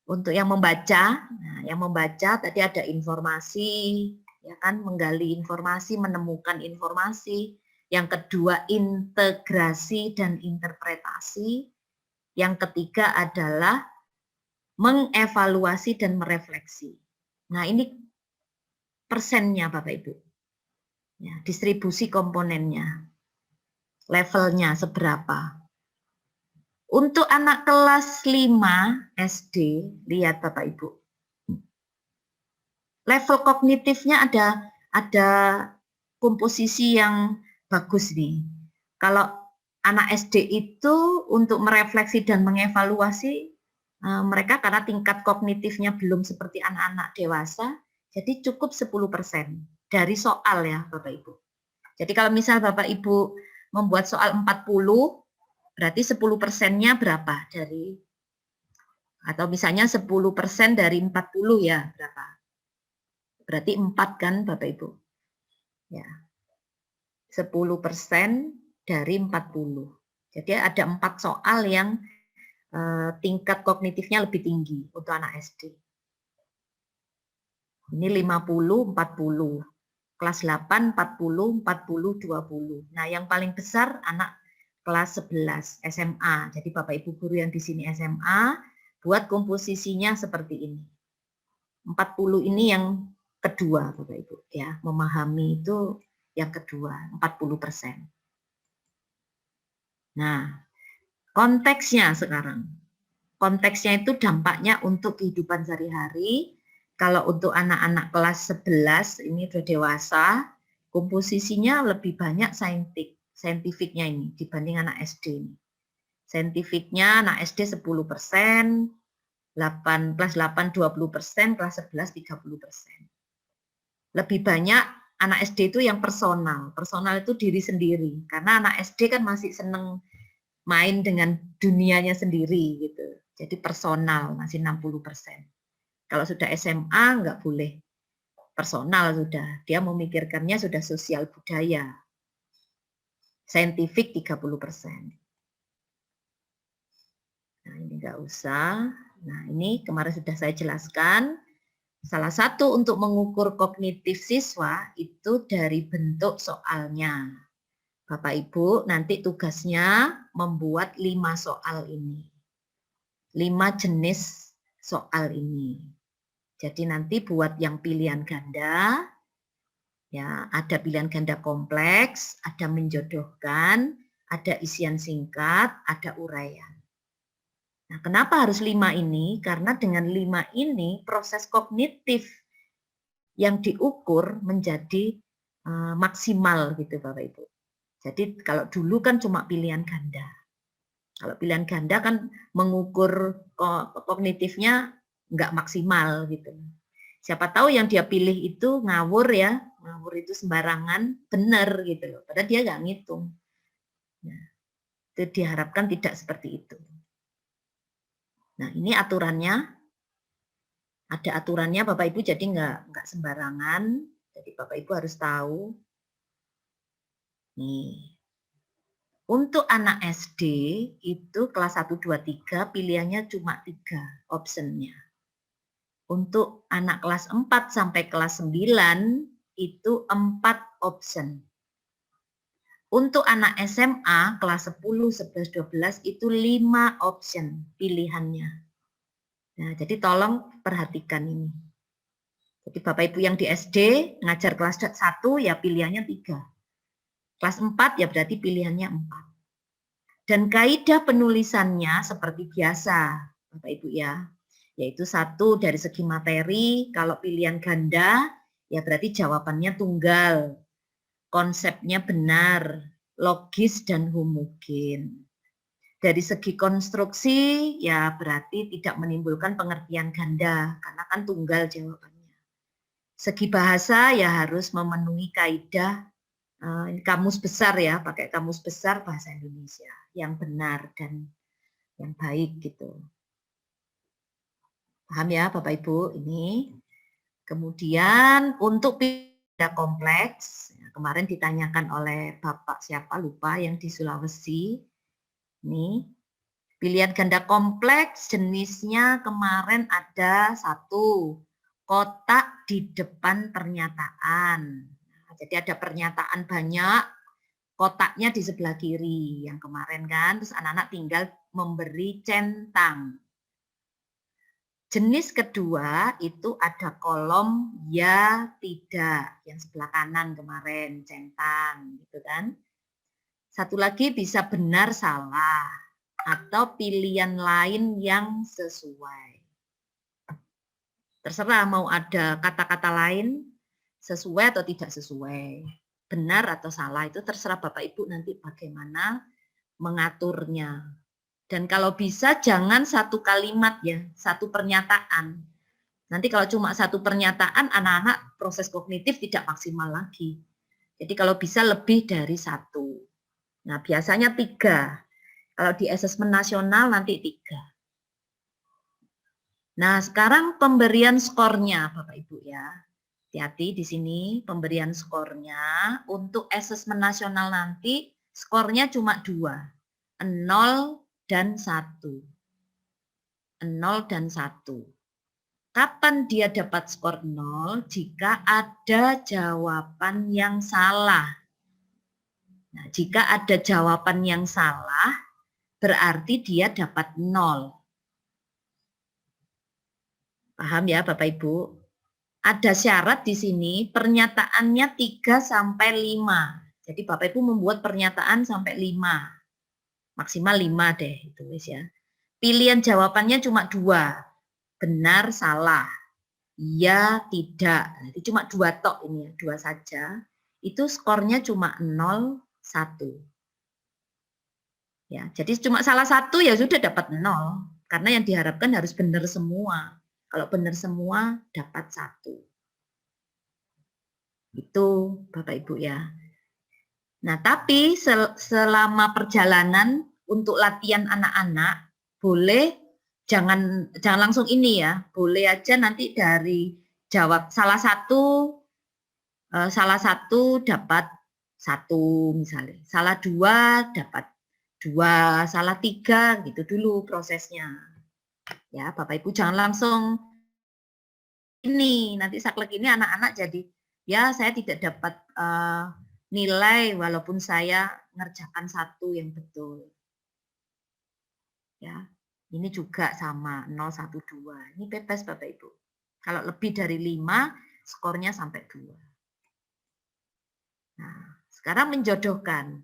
Untuk yang membaca, nah, yang membaca tadi ada informasi, ya kan, menggali informasi, menemukan informasi. Yang kedua integrasi dan interpretasi. Yang ketiga adalah mengevaluasi dan merefleksi. Nah ini persennya Bapak Ibu, ya, distribusi komponennya, levelnya seberapa. Untuk anak kelas 5 SD, lihat Bapak Ibu. Level kognitifnya ada komposisi yang bagus nih. Kalau anak SD itu untuk merefleksi dan mengevaluasi mereka karena tingkat kognitifnya belum seperti anak-anak dewasa, jadi cukup 10% dari soal ya Bapak Ibu. Jadi kalau misal Bapak Ibu membuat soal 40, berarti 10%-nya berapa dari, atau misalnya 10% dari 40 ya berapa? Berarti 4 kan Bapak Ibu? Ya. 10% dari 40. Jadi ada 4 soal yang tingkat kognitifnya lebih tinggi untuk anak SD. Ini 50, 40. Kelas 8, 40, 40, 20. Nah yang paling besar anak kelas 11 SMA. Jadi Bapak Ibu guru yang di sini SMA, buat komposisinya seperti ini. 40 ini yang kedua Bapak Ibu ya, memahami itu yang kedua 40%. Nah, konteksnya sekarang. Konteksnya itu dampaknya untuk kehidupan sehari-hari. Kalau untuk anak-anak kelas 11 ini sudah dewasa, komposisinya lebih banyak saintifiknya ini dibanding anak SD ini. Saintifiknya anak SD 10%, kelas 8 20%, kelas 11 30%. Lebih banyak anak SD itu yang personal. Personal itu diri sendiri. Karena anak SD kan masih seneng main dengan dunianya sendiri gitu. Jadi personal masih 60%. Kalau sudah SMA nggak boleh personal sudah. Dia memikirkannya sudah sosial budaya. Saintifik 30%. Nah ini nggak usah. Nah ini kemarin sudah saya jelaskan. Salah satu untuk mengukur kognitif siswa itu dari bentuk soalnya. Bapak Ibu nanti tugasnya membuat 5 soal ini. 5 jenis soal ini. Jadi nanti buat yang pilihan ganda, ya ada pilihan ganda kompleks, ada menjodohkan, ada isian singkat, ada uraian. Nah, kenapa harus 5 ini? Karena dengan 5 ini proses kognitif yang diukur menjadi maksimal gitu Bapak Ibu. Jadi kalau dulu kan cuma pilihan ganda. Kalau pilihan ganda kan mengukur kognitifnya nggak maksimal gitu. Siapa tahu yang dia pilih itu ngawur ya, ngawur itu sembarangan, benar gitu loh. Padahal dia nggak ngitung. Nah, itu diharapkan tidak seperti itu. Nah ini aturannya, ada aturannya Bapak Ibu, jadi nggak sembarangan. Jadi Bapak Ibu harus tahu. Nih. Untuk anak SD itu kelas 1, 2, 3 pilihannya cuma 3 optionnya. Untuk anak kelas 4 sampai kelas 9 itu 4 option. Untuk anak SMA kelas 10, 11, 12 itu 5 option pilihannya. Nah, jadi tolong perhatikan ini. Jadi Bapak Ibu yang di SD ngajar kelas 1 ya pilihannya 3. Kelas 4 ya berarti pilihannya 4. Dan kaidah penulisannya seperti biasa, Bapak Ibu ya, yaitu 1 dari segi materi, kalau pilihan ganda, ya berarti jawabannya tunggal, konsepnya benar, logis dan homogen. Dari segi konstruksi, ya berarti tidak menimbulkan pengertian ganda, karena kan tunggal jawabannya. Segi bahasa, ya harus memenuhi kaidah Ini kamus besar ya, pakai kamus besar bahasa Indonesia yang benar dan yang baik gitu. Paham ya Bapak Ibu? Ini. Kemudian untuk ganda kompleks, kemarin ditanyakan oleh Bapak siapa lupa yang di Sulawesi. Ini pilihan ganda kompleks jenisnya kemarin ada 1, kotak di depan pernyataan. Jadi ada pernyataan banyak, kotaknya di sebelah kiri yang kemarin kan, terus anak-anak tinggal memberi centang. Jenis kedua itu ada kolom ya tidak yang sebelah kanan kemarin centang gitu kan. Satu lagi bisa benar salah atau pilihan lain yang sesuai. Terserah mau ada kata-kata lain sesuai atau tidak sesuai. Benar atau salah itu terserah Bapak Ibu nanti bagaimana mengaturnya. Dan kalau bisa jangan satu kalimat ya, satu pernyataan. Nanti kalau cuma satu pernyataan, anak-anak proses kognitif tidak maksimal lagi. Jadi kalau bisa lebih dari 1. Nah biasanya 3. Kalau di asesmen nasional nanti 3. Nah sekarang pemberian skornya Bapak Ibu ya. Hati-hati di sini pemberian skornya untuk asesmen nasional nanti skornya cuma 2. 0 dan 1. 0 dan 1. Kapan dia dapat skor 0? Jika ada jawaban yang salah. Nah, jika ada jawaban yang salah, berarti dia dapat 0. Paham ya Bapak Ibu? Ada syarat di sini, pernyataannya 3 sampai 5. Jadi Bapak Ibu membuat pernyataan sampai 5. Maksimal 5 deh itu wis ya. Pilihan jawabannya cuma 2. Benar, salah. Iya, tidak. Itu cuma 2 tok ini ya, 2 saja. Itu skornya cuma 0, 1. Ya, jadi cuma salah 1 ya sudah dapat 0. Karena yang diharapkan harus benar semua. Kalau benar semua dapat 1. Itu Bapak Ibu ya. Nah, tapi selama perjalanan untuk latihan anak-anak boleh jangan langsung ini ya, boleh aja nanti dari jawab salah satu dapat 1 misalnya, salah 2 dapat 2, salah 3 gitu dulu prosesnya. Ya, Bapak Ibu jangan langsung ini, nanti saklek ini anak-anak jadi ya saya tidak dapat nilai walaupun saya ngerjakan 1 yang betul. Ya, ini juga sama 0, 1, 2. Ini bebas Bapak Ibu. Kalau lebih dari 5, skornya sampai 2. Nah, sekarang menjodohkan.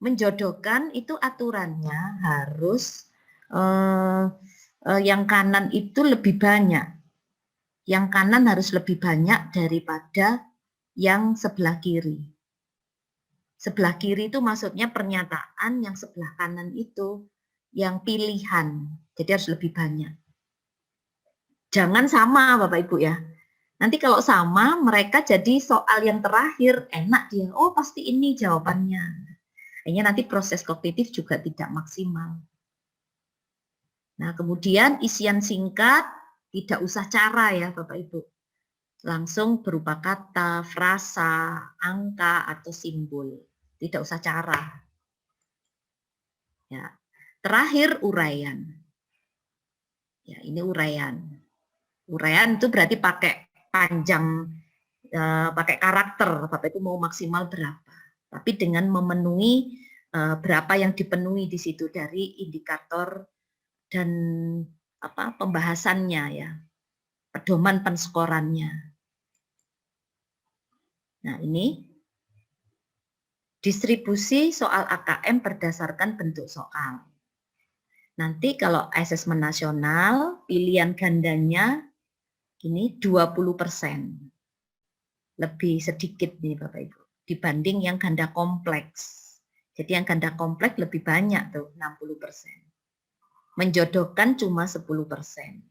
Menjodohkan itu aturannya harus yang kanan itu lebih banyak. Yang kanan harus lebih banyak daripada yang sebelah kiri. Sebelah kiri itu maksudnya pernyataan, yang sebelah kanan itu yang pilihan. Jadi harus lebih banyak. Jangan sama Bapak Ibu ya. Nanti kalau sama mereka jadi soal yang terakhir enak dia. Oh pasti ini jawabannya. Akhirnya nanti proses kognitif juga tidak maksimal. Nah kemudian isian singkat tidak usah cara ya Bapak Ibu. Langsung berupa kata, frasa, angka, atau simbol. Tidak usah cara. Ya. Terakhir uraian. Ya, ini uraian. Uraian itu berarti pakai panjang, pakai karakter. Bapak itu mau maksimal berapa. Tapi dengan memenuhi berapa yang dipenuhi di situ dari indikator dan pembahasannya ya. Pedoman penskorannya. Nah, ini distribusi soal AKM berdasarkan bentuk soal. Nanti kalau asesmen nasional, pilihan gandanya ini 20%. Lebih sedikit nih Bapak Ibu, dibanding yang ganda kompleks. Jadi yang ganda kompleks lebih banyak tuh, 60%. Menjodohkan cuma 10%.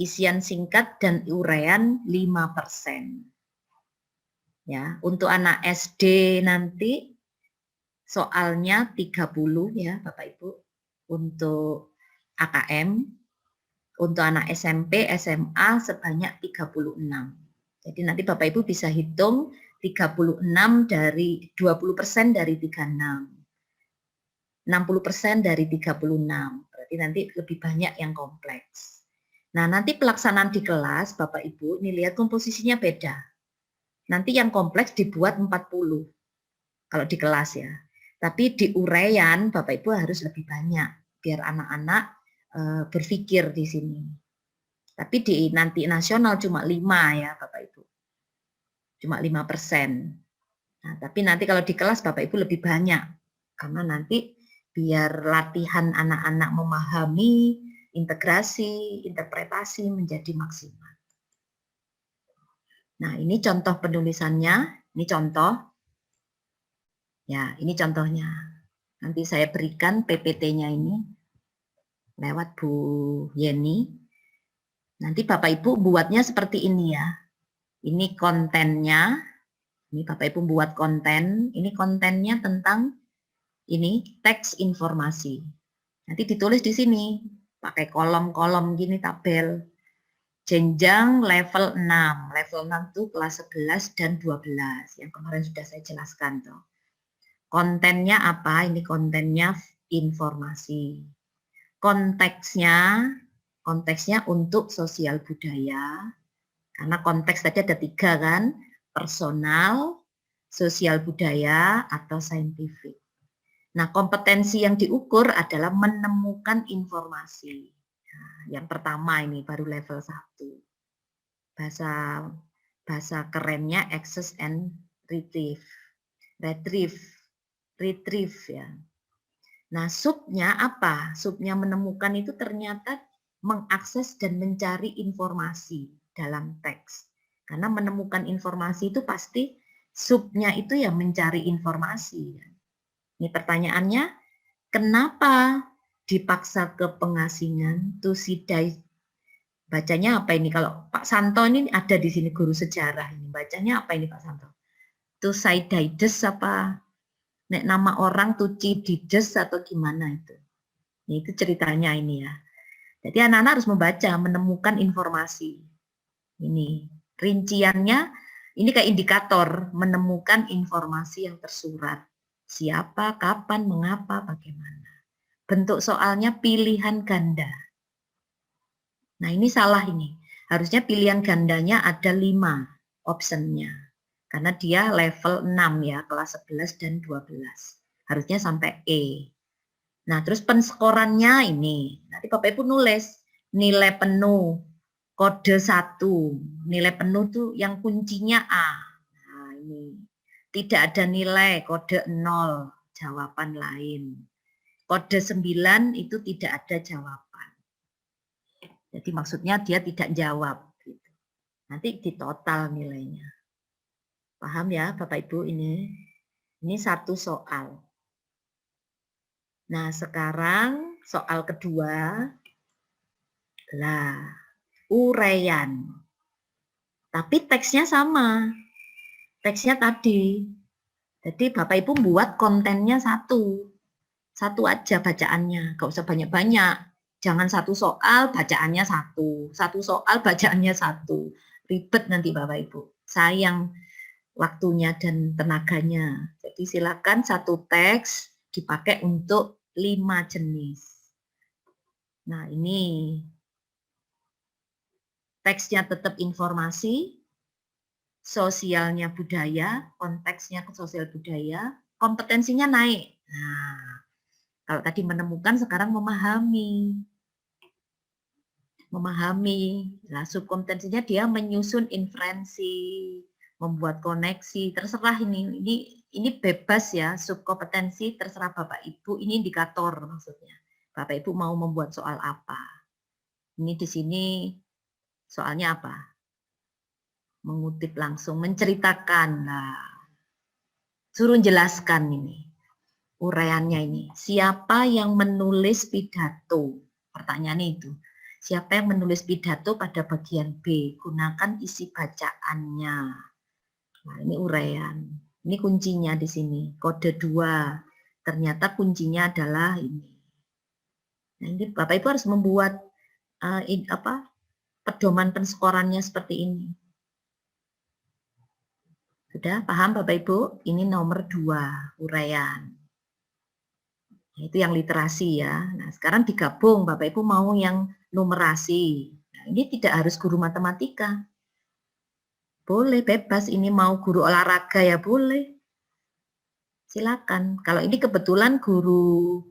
Isian singkat dan uraian 5%. Ya, untuk anak SD nanti soalnya 30 ya Bapak Ibu. Untuk AKM, untuk anak SMP, SMA sebanyak 36. Jadi nanti Bapak Ibu bisa hitung 36 dari 20% dari 36. 60% dari 36. Berarti nanti lebih banyak yang kompleks. Nah, nanti pelaksanaan di kelas Bapak Ibu, ini lihat komposisinya beda. Nanti yang kompleks dibuat 40 kalau di kelas ya. Tapi di uraian Bapak Ibu harus lebih banyak biar anak-anak berpikir di sini. Tapi di nanti nasional cuma 5 ya Bapak Ibu. Cuma 5%. Nah, tapi nanti kalau di kelas Bapak Ibu lebih banyak. Karena nanti biar latihan anak-anak memahami, integrasi, interpretasi menjadi maksimal. Nah, ini contoh penulisannya. Ini contoh. Ya, ini contohnya. Nanti saya berikan PPT-nya ini lewat Bu Yeni. Nanti Bapak Ibu buatnya seperti ini ya. Ini kontennya. Ini Bapak Ibu buat konten. Ini kontennya tentang ini teks informasi. Nanti ditulis di sini. Pakai kolom-kolom gini tabel. Jenjang level 6. Level 6 itu kelas 11 dan 12. Yang kemarin sudah saya jelaskan tuh. Kontennya apa? Ini kontennya informasi. Konteksnya untuk sosial budaya. Karena konteks tadi ada 3 kan. Personal, sosial budaya, atau saintifik. Nah, kompetensi yang diukur adalah menemukan informasi. Yang pertama ini baru level 1. Bahasa kerennya access and retrieve ya. Nah, subnya apa? Subnya menemukan itu ternyata mengakses dan mencari informasi dalam teks. Karena menemukan informasi itu pasti subnya itu ya mencari informasi. Ini pertanyaannya, kenapa dipaksa ke pengasingan to sidai? Bacanya apa ini? Kalau Pak Santo ini ada di sini guru sejarah ini. Bacanya apa ini Pak Santo? To sidaides apa? Nek nama orang Tucidides atau gimana itu? Ini itu ceritanya ini ya. Jadi anak-anak harus membaca, menemukan informasi. Ini rinciannya, ini kayak indikator menemukan informasi yang tersurat. Siapa, kapan, mengapa, bagaimana. Bentuk soalnya pilihan ganda. Nah ini salah ini. Harusnya pilihan gandanya ada 5 optionnya. Karena dia level 6 ya, kelas 11 dan 12. Harusnya sampai E. Nah terus penskorannya ini. Nanti Bapak Ibu nulis nilai penuh, kode 1. Nilai penuh tuh yang kuncinya A. Nah ini. Tidak ada nilai, kode 0, jawaban lain. Kode 9 itu tidak ada jawaban. Jadi maksudnya dia tidak jawab. Gitu. Nanti ditotal nilainya. Paham ya Bapak Ibu ini? Ini satu soal. Nah sekarang soal kedua. Lah, uraian. Tapi teksnya sama. Teksnya tadi. Jadi Bapak Ibu buat kontennya satu. Satu aja bacaannya. Gak usah banyak-banyak. Jangan satu soal bacaannya satu. Satu soal bacaannya satu. Ribet nanti Bapak Ibu. Sayang waktunya dan tenaganya. Jadi silakan satu teks dipakai untuk 5 jenis. Nah ini teksnya tetap informasi, sosialnya budaya, konteksnya ke sosial budaya, kompetensinya naik. Nah, kalau tadi menemukan, sekarang memahami. Nah, subkompetensinya dia menyusun inferensi, membuat koneksi, terserah ini bebas ya, subkompetensi terserah Bapak Ibu, ini indikator maksudnya. Bapak Ibu mau membuat soal apa? Ini di sini soalnya apa? Mengutip langsung, menceritakan. Nah, suruh jelaskan ini. Uraiannya ini. Siapa yang menulis pidato? Pertanyaannya itu. Siapa yang menulis pidato pada bagian B? Gunakan isi bacaannya. Nah, ini uraian. Ini kuncinya di sini, kode 2. Ternyata kuncinya adalah ini. Nah, ini Bapak Ibu harus membuat pedoman penskorannya seperti ini. Sudah paham Bapak Ibu? Ini nomor 2, uraian. Itu yang literasi ya. Nah, sekarang digabung Bapak Ibu mau yang numerasi. Nah, ini tidak harus guru matematika. Boleh, bebas. Ini mau guru olahraga ya boleh. Silakan. Kalau ini kebetulan guru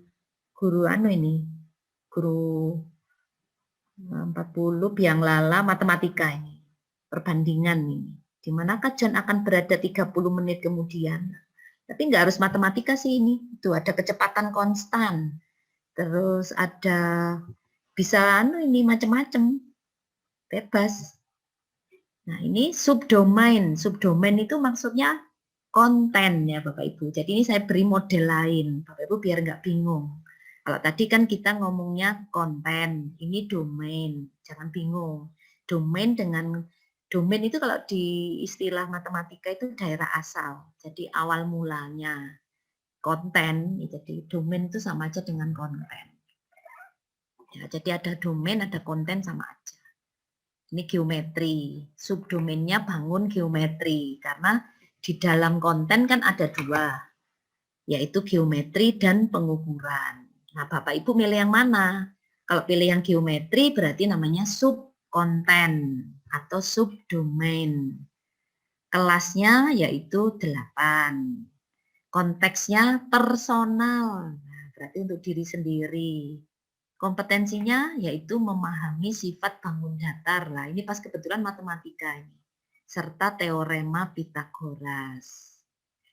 guru 40 biang lala matematika ini. Perbandingan ini. Di mana kajian akan berada 30 menit kemudian. Tapi nggak harus matematika sih ini. Itu ada kecepatan konstan. Terus ada bisa ini macam-macam. Bebas. Nah, ini subdomain. Subdomain itu maksudnya konten ya Bapak Ibu. Jadi ini saya beri model lain. Bapak Ibu biar nggak bingung. Kalau tadi kan kita ngomongnya konten, ini domain. Jangan bingung. Domain itu kalau di istilah matematika itu daerah asal. Jadi awal mulanya konten. Jadi domain itu sama aja dengan konten. Ya, jadi ada domain, ada konten sama aja. Ini geometri. Subdomainnya bangun geometri karena di dalam konten kan ada 2, yaitu geometri dan pengukuran. Nah, Bapak Ibu milih yang mana? Kalau pilih yang geometri berarti namanya subkonten atau subdomain. Kelasnya yaitu 8. Konteksnya personal, nah, berarti untuk diri sendiri. Kompetensinya yaitu memahami sifat bangun datar. Nah, ini pas kebetulan matematika ini. Serta teorema Pitagoras.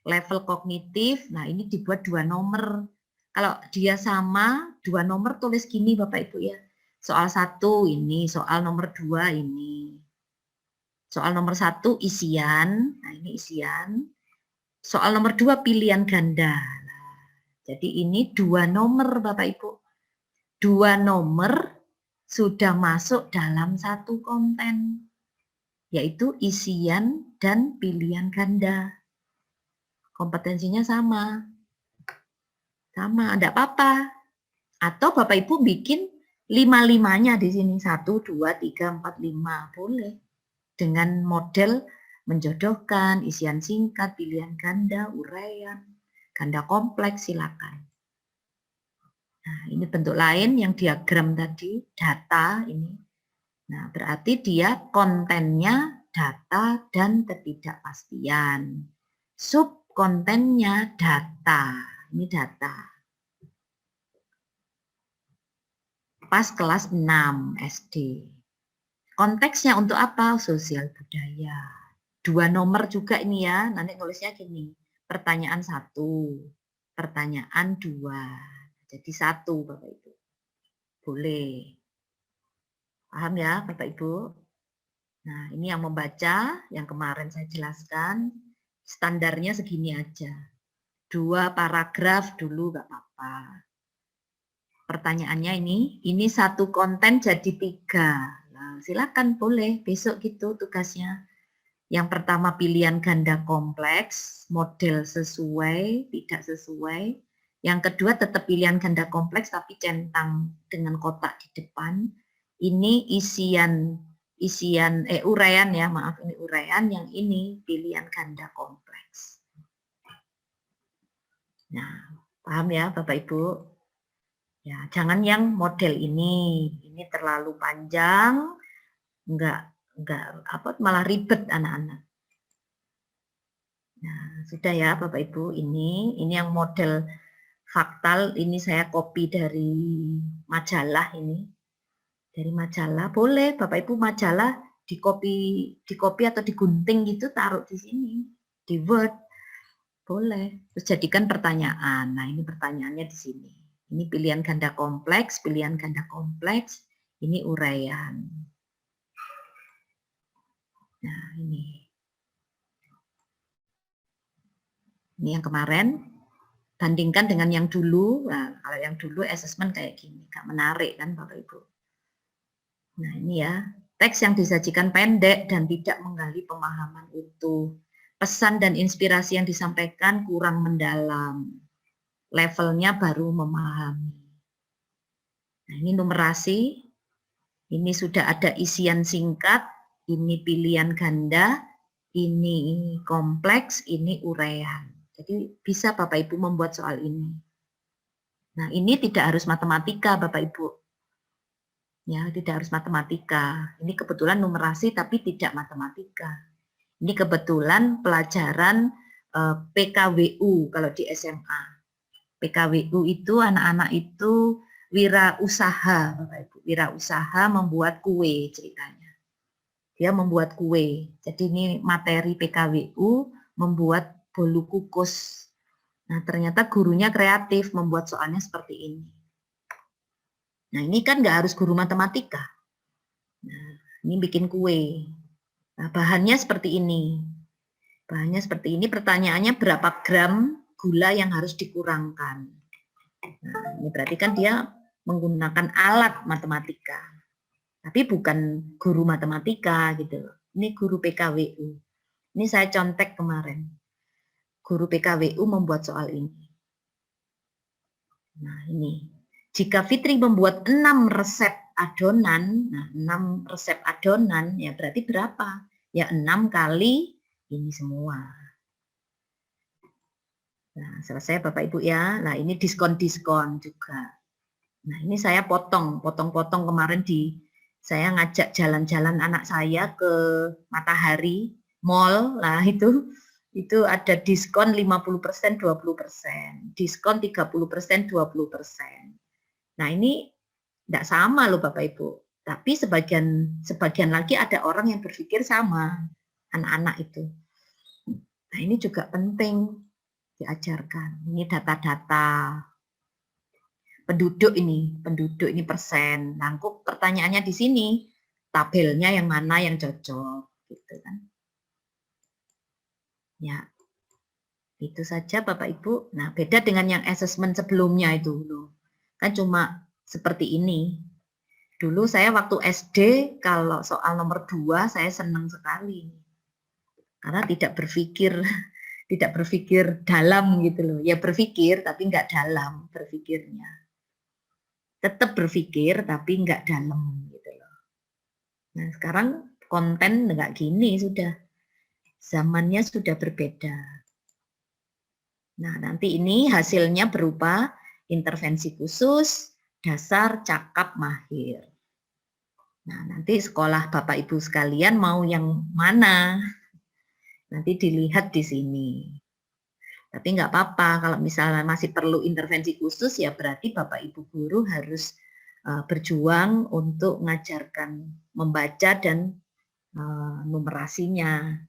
Level kognitif, nah ini dibuat 2 nomor. Kalau dia sama, 2 nomor tulis gini Bapak Ibu ya. Soal 1 ini, soal nomor 2 ini. Soal nomor 1 isian, nah ini isian. Soal nomor 2 pilihan ganda. Nah, jadi ini 2 nomor Bapak Ibu. 2 nomor sudah masuk dalam satu konten, yaitu isian dan pilihan ganda. Kompetensinya sama. Sama, enggak apa-apa. Atau Bapak Ibu bikin 5-5-nya di sini. 1, 2, 3, 4, 5. Boleh. Dengan model menjodohkan, isian singkat, pilihan ganda, uraian, ganda kompleks, silakan. Nah, ini bentuk lain yang diagram tadi, data ini. Nah, berarti dia kontennya data dan ketidakpastian. Subkontennya data. Ini data. Pas kelas 6 SD. Konteksnya untuk apa? Sosial budaya. 2 nomor juga ini ya. Nanti nulisnya gini. Pertanyaan 1. Pertanyaan 2. Jadi 1 Bapak Ibu. Boleh. Paham ya Bapak Ibu? Nah, ini yang membaca, yang kemarin saya jelaskan, standarnya segini aja. 2 paragraf dulu gak apa-apa. Pertanyaannya ini 1 konten jadi 3. Nah, silakan boleh besok gitu tugasnya. Yang pertama pilihan ganda kompleks, model sesuai, tidak sesuai. Yang kedua tetap pilihan ganda kompleks tapi centang dengan kotak di depan. Ini uraian ya, maaf ini uraian, yang ini pilihan ganda kompleks. Nah, paham ya Bapak Ibu? Ya, jangan yang model ini terlalu panjang, enggak malah ribet anak-anak. Nah, sudah ya Bapak Ibu, ini yang model faktal, ini saya copy dari majalah ini. Dari majalah, boleh Bapak Ibu majalah di copy atau digunting gitu, taruh di sini, di Word. Boleh. Terus jadikan pertanyaan. Nah, ini pertanyaannya di sini. Ini pilihan ganda kompleks, ini uraian. Nah, ini yang kemarin. Bandingkan dengan yang dulu. Nah, kalau yang dulu asesmen kayak gini, gak menarik kan Bapak Ibu. Nah, ini ya, teks yang disajikan pendek dan tidak menggali pemahaman utuh. pesan dan inspirasi yang disampaikan kurang mendalam. Levelnya baru memahami. Nah, ini numerasi, ini sudah ada isian singkat, ini pilihan ganda, ini kompleks, ini urean. Jadi bisa Bapak Ibu membuat soal ini. Nah, ini tidak harus matematika Bapak Ibu. Ya, tidak harus matematika. Ini kebetulan numerasi tapi tidak matematika. Ini kebetulan pelajaran PKWU kalau di SMA. PKWU itu anak-anak itu wirausaha, Bapak Ibu. Wirausaha membuat kue ceritanya. Dia membuat kue. Jadi ini materi PKWU membuat bolu kukus. Nah, ternyata gurunya kreatif membuat soalnya seperti ini. Nah, ini kan nggak harus guru matematika. Nah, ini bikin kue. Nah, bahannya seperti ini. Bahannya seperti ini, pertanyaannya berapa gram gula yang harus dikurangkan. Nah, ini berarti kan dia menggunakan alat matematika. Tapi bukan guru matematika gitu. Ini guru PKWU. Ini saya contek kemarin. Guru PKWU membuat soal ini. Nah, ini. Jika Fitri membuat 6 resep adonan, nah 6 resep adonan, ya berarti berapa? Ya 6 kali ini semua. Nah, selesai Bapak Ibu ya. Nah, ini diskon-diskon juga. Nah, ini saya potong-potong kemarin saya ngajak jalan-jalan anak saya ke Matahari Mall. Nah, itu ada diskon 50%, 20%. Diskon 30%, 20%. Nah, ini tidak sama loh Bapak Ibu. Tapi sebagian lagi ada orang yang berpikir sama, anak-anak itu. Nah, ini juga penting diajarkan. Ini data-data penduduk ini persen. Nah, pertanyaannya di sini, tabelnya yang mana yang cocok, gitu kan? Ya, itu saja Bapak Ibu. Nah, beda dengan yang asesmen sebelumnya itu loh. Kan cuma seperti ini. Dulu saya waktu SD kalau soal nomor 2 saya senang sekali. Karena tidak berpikir dalam gitu loh. Ya berpikir tapi nggak dalam berpikirnya. Tetap berpikir tapi nggak dalam gitu loh. Nah, sekarang konten nggak gini sudah. Zamannya sudah berbeda. Nah, nanti ini hasilnya berupa intervensi khusus, dasar, cakap, mahir. Nah, nanti sekolah Bapak Ibu sekalian mau yang mana? Nanti dilihat di sini. Tapi nggak apa-apa, kalau misalnya masih perlu intervensi khusus, ya berarti Bapak Ibu guru harus berjuang untuk mengajarkan membaca dan numerasinya.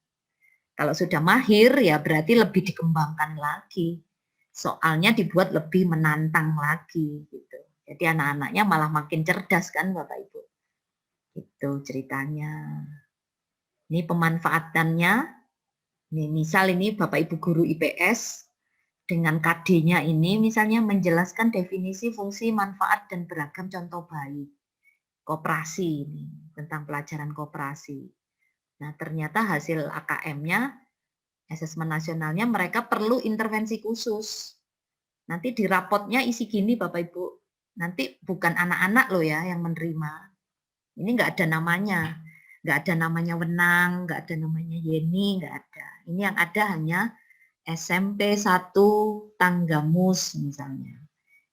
Kalau sudah mahir, ya berarti lebih dikembangkan lagi. Soalnya dibuat lebih menantang lagi. Gitu. Jadi anak-anaknya malah makin cerdas kan Bapak Ibu. Itu ceritanya. Ini pemanfaatannya. Ini misal ini Bapak Ibu guru IPS dengan KD-nya ini misalnya menjelaskan definisi fungsi manfaat dan beragam contoh baik. Koperasi ini tentang pelajaran koperasi. Nah, ternyata hasil AKM-nya, asesmen nasionalnya mereka perlu intervensi khusus. Nanti di rapotnya isi gini Bapak Ibu. Nanti bukan anak-anak loh ya yang menerima. Ini nggak ada namanya. Nggak ada namanya Wenang, nggak ada namanya Yeni, nggak ada. Ini yang ada hanya SMP 1 Tanggamus misalnya.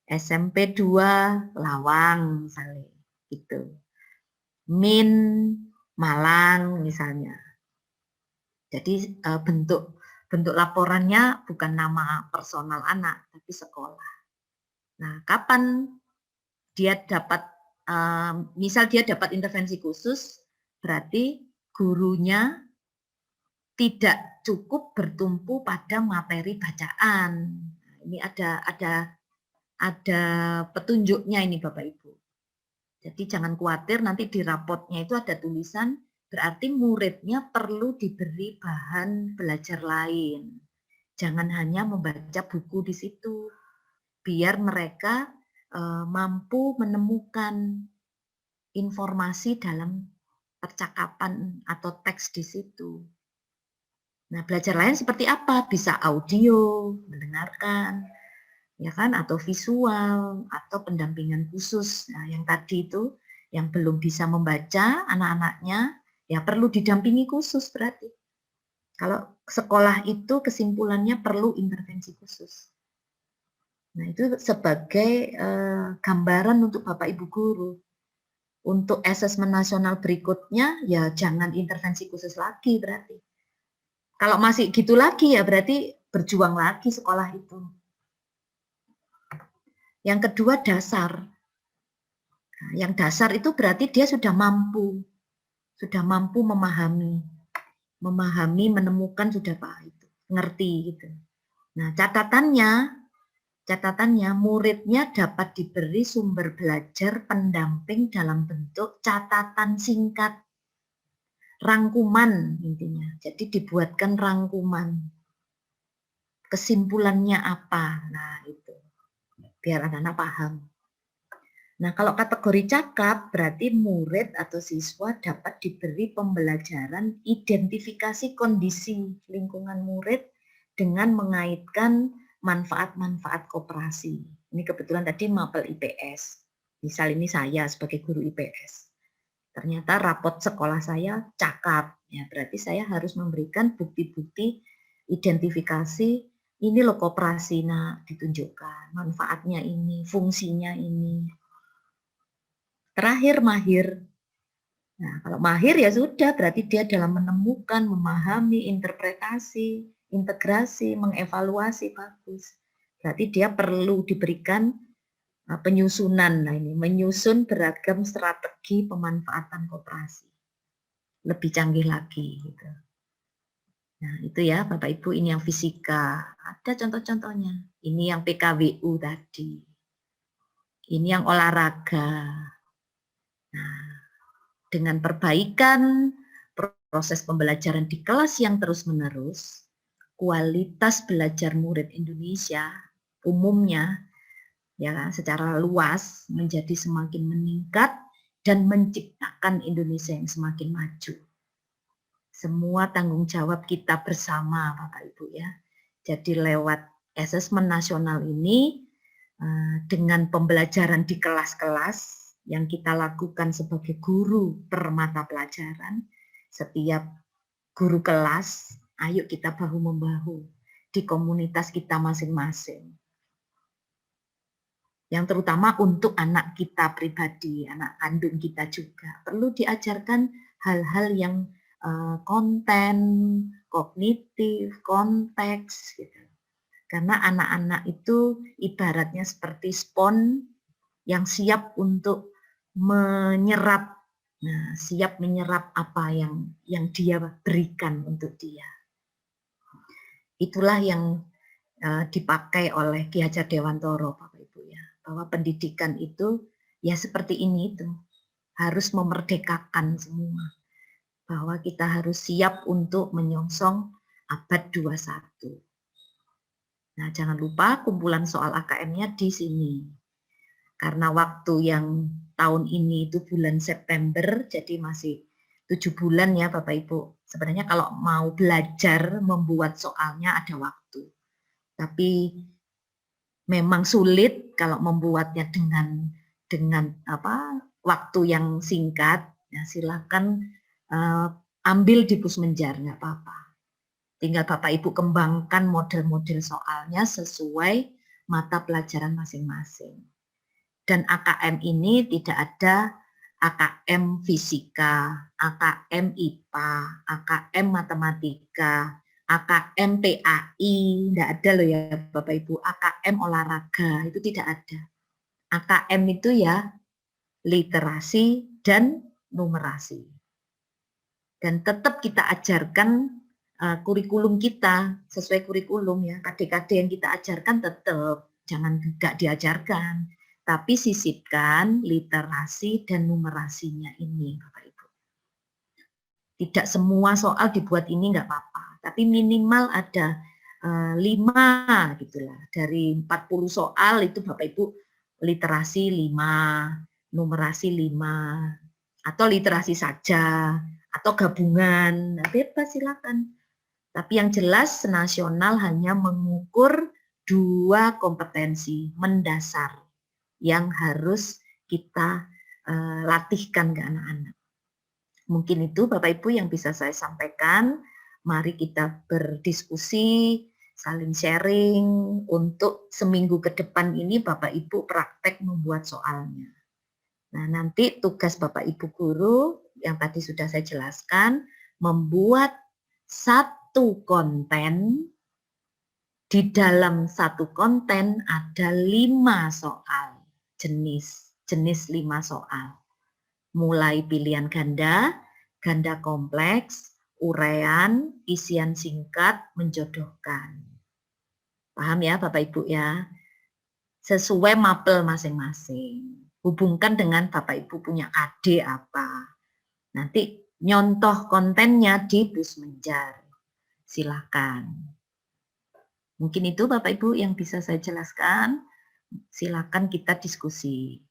SMP 2 Lawang misalnya. Gitu. Min Malang misalnya. Jadi bentuk laporannya bukan nama personal anak, tapi sekolah. Nah, kapan dia dapat, misal dia dapat intervensi khusus, berarti gurunya tidak cukup bertumpu pada materi bacaan. Ini ada petunjuknya ini Bapak Ibu. Jadi jangan khawatir nanti di rapotnya itu ada tulisan berarti muridnya perlu diberi bahan belajar lain. Jangan hanya membaca buku di situ. Biar mereka mampu menemukan informasi dalam percakapan atau teks di situ. Nah, belajar lain seperti apa? Bisa audio, mendengarkan, ya kan, atau visual, atau pendampingan khusus. Nah, yang tadi itu, yang belum bisa membaca anak-anaknya, ya perlu didampingi khusus berarti. Kalau sekolah itu kesimpulannya perlu intervensi khusus. Nah, itu sebagai gambaran untuk Bapak Ibu guru. Untuk asesmen nasional berikutnya, ya jangan intervensi khusus lagi berarti. Kalau masih gitu lagi, ya berarti berjuang lagi sekolah itu. Yang kedua, dasar. Nah, yang dasar itu berarti dia sudah mampu memahami, menemukan sudah Pak itu, ngerti gitu. Nah, catatannya muridnya dapat diberi sumber belajar pendamping dalam bentuk catatan singkat, rangkuman intinya. Jadi dibuatkan rangkuman. Kesimpulannya apa? Nah, itu. Biar anak-anak paham. Nah, kalau kategori cakap berarti murid atau siswa dapat diberi pembelajaran identifikasi kondisi lingkungan murid dengan mengaitkan manfaat-manfaat koperasi. Ini kebetulan tadi mapel IPS. Misal ini saya sebagai guru IPS. Ternyata rapot sekolah saya cakap. Ya, berarti saya harus memberikan bukti-bukti identifikasi ini loh koperasi, nah ditunjukkan manfaatnya ini, fungsinya ini. Terakhir mahir. Nah, kalau mahir ya sudah berarti dia dalam menemukan, memahami, interpretasi, integrasi, mengevaluasi bagus. Berarti dia perlu diberikan penyusunan. Nah, ini menyusun beragam strategi pemanfaatan koperasi. Lebih canggih lagi gitu. Nah, itu ya Bapak Ibu, ini yang fisika. Ada contoh-contohnya. Ini yang PKWU tadi. Ini yang olahraga. Nah, dengan perbaikan proses pembelajaran di kelas yang terus-menerus, kualitas belajar murid Indonesia umumnya ya secara luas menjadi semakin meningkat dan menciptakan Indonesia yang semakin maju. Semua tanggung jawab kita bersama Bapak Ibu ya. Jadi lewat asesmen nasional ini dengan pembelajaran di kelas-kelas yang kita lakukan sebagai guru per mata pelajaran, setiap guru kelas, ayo kita bahu-membahu di komunitas kita masing-masing. Yang terutama untuk anak kita pribadi, anak kandung kita juga. Perlu diajarkan hal-hal yang konten, kognitif, konteks, gitu. Karena anak-anak itu ibaratnya seperti spons yang siap untuk menyerap, nah, siap menyerap apa yang dia berikan untuk dia. Itulah yang dipakai oleh Ki Hajar Dewantoro, Bapak Ibu ya, bahwa pendidikan itu ya seperti ini itu harus memerdekakan semua, bahwa kita harus siap untuk menyongsong abad 21. Nah, jangan lupa kumpulan soal AKM-nya di sini. Karena waktu yang tahun ini itu bulan September, jadi masih 7 bulan ya Bapak Ibu. Sebenarnya kalau mau belajar membuat soalnya ada waktu. Tapi memang sulit kalau membuatnya dengan waktu yang singkat. Ya, silakan ambil di Pusmenjar, nggak apa-apa. Tinggal Bapak Ibu kembangkan model-model soalnya sesuai mata pelajaran masing-masing. Dan AKM ini tidak ada AKM fisika, AKM IPA, AKM matematika, AKM PAI, tidak ada loh ya Bapak Ibu, AKM olahraga, itu tidak ada. AKM itu ya literasi dan numerasi. Dan tetap kita ajarkan kurikulum kita, sesuai kurikulum ya, KD-KD yang kita ajarkan tetap, jangan enggak diajarkan. Tapi sisipkan literasi dan numerasinya ini Bapak Ibu. Tidak semua soal dibuat ini enggak apa-apa, tapi minimal ada 5 gitulah. Dari 40 soal itu Bapak Ibu literasi 5, numerasi 5, atau literasi saja, atau gabungan, nah, bebas silakan. Tapi yang jelas nasional hanya mengukur 2 kompetensi mendasar yang harus kita latihkan ke anak-anak. Mungkin itu Bapak Ibu yang bisa saya sampaikan. Mari kita berdiskusi, saling sharing untuk seminggu ke depan ini Bapak Ibu praktek membuat soalnya. Nah, nanti tugas Bapak Ibu guru yang tadi sudah saya jelaskan, membuat satu konten, di dalam satu konten ada 5 soal, jenis 5 soal. Mulai pilihan ganda, ganda kompleks, uraian, isian singkat, menjodohkan. Paham ya Bapak Ibu ya? Sesuai mapel masing-masing. Hubungkan dengan Bapak Ibu punya adik apa. Nanti nyontoh kontennya di Busmenjar. Silakan. Mungkin itu Bapak Ibu yang bisa saya jelaskan. Silakan kita diskusi.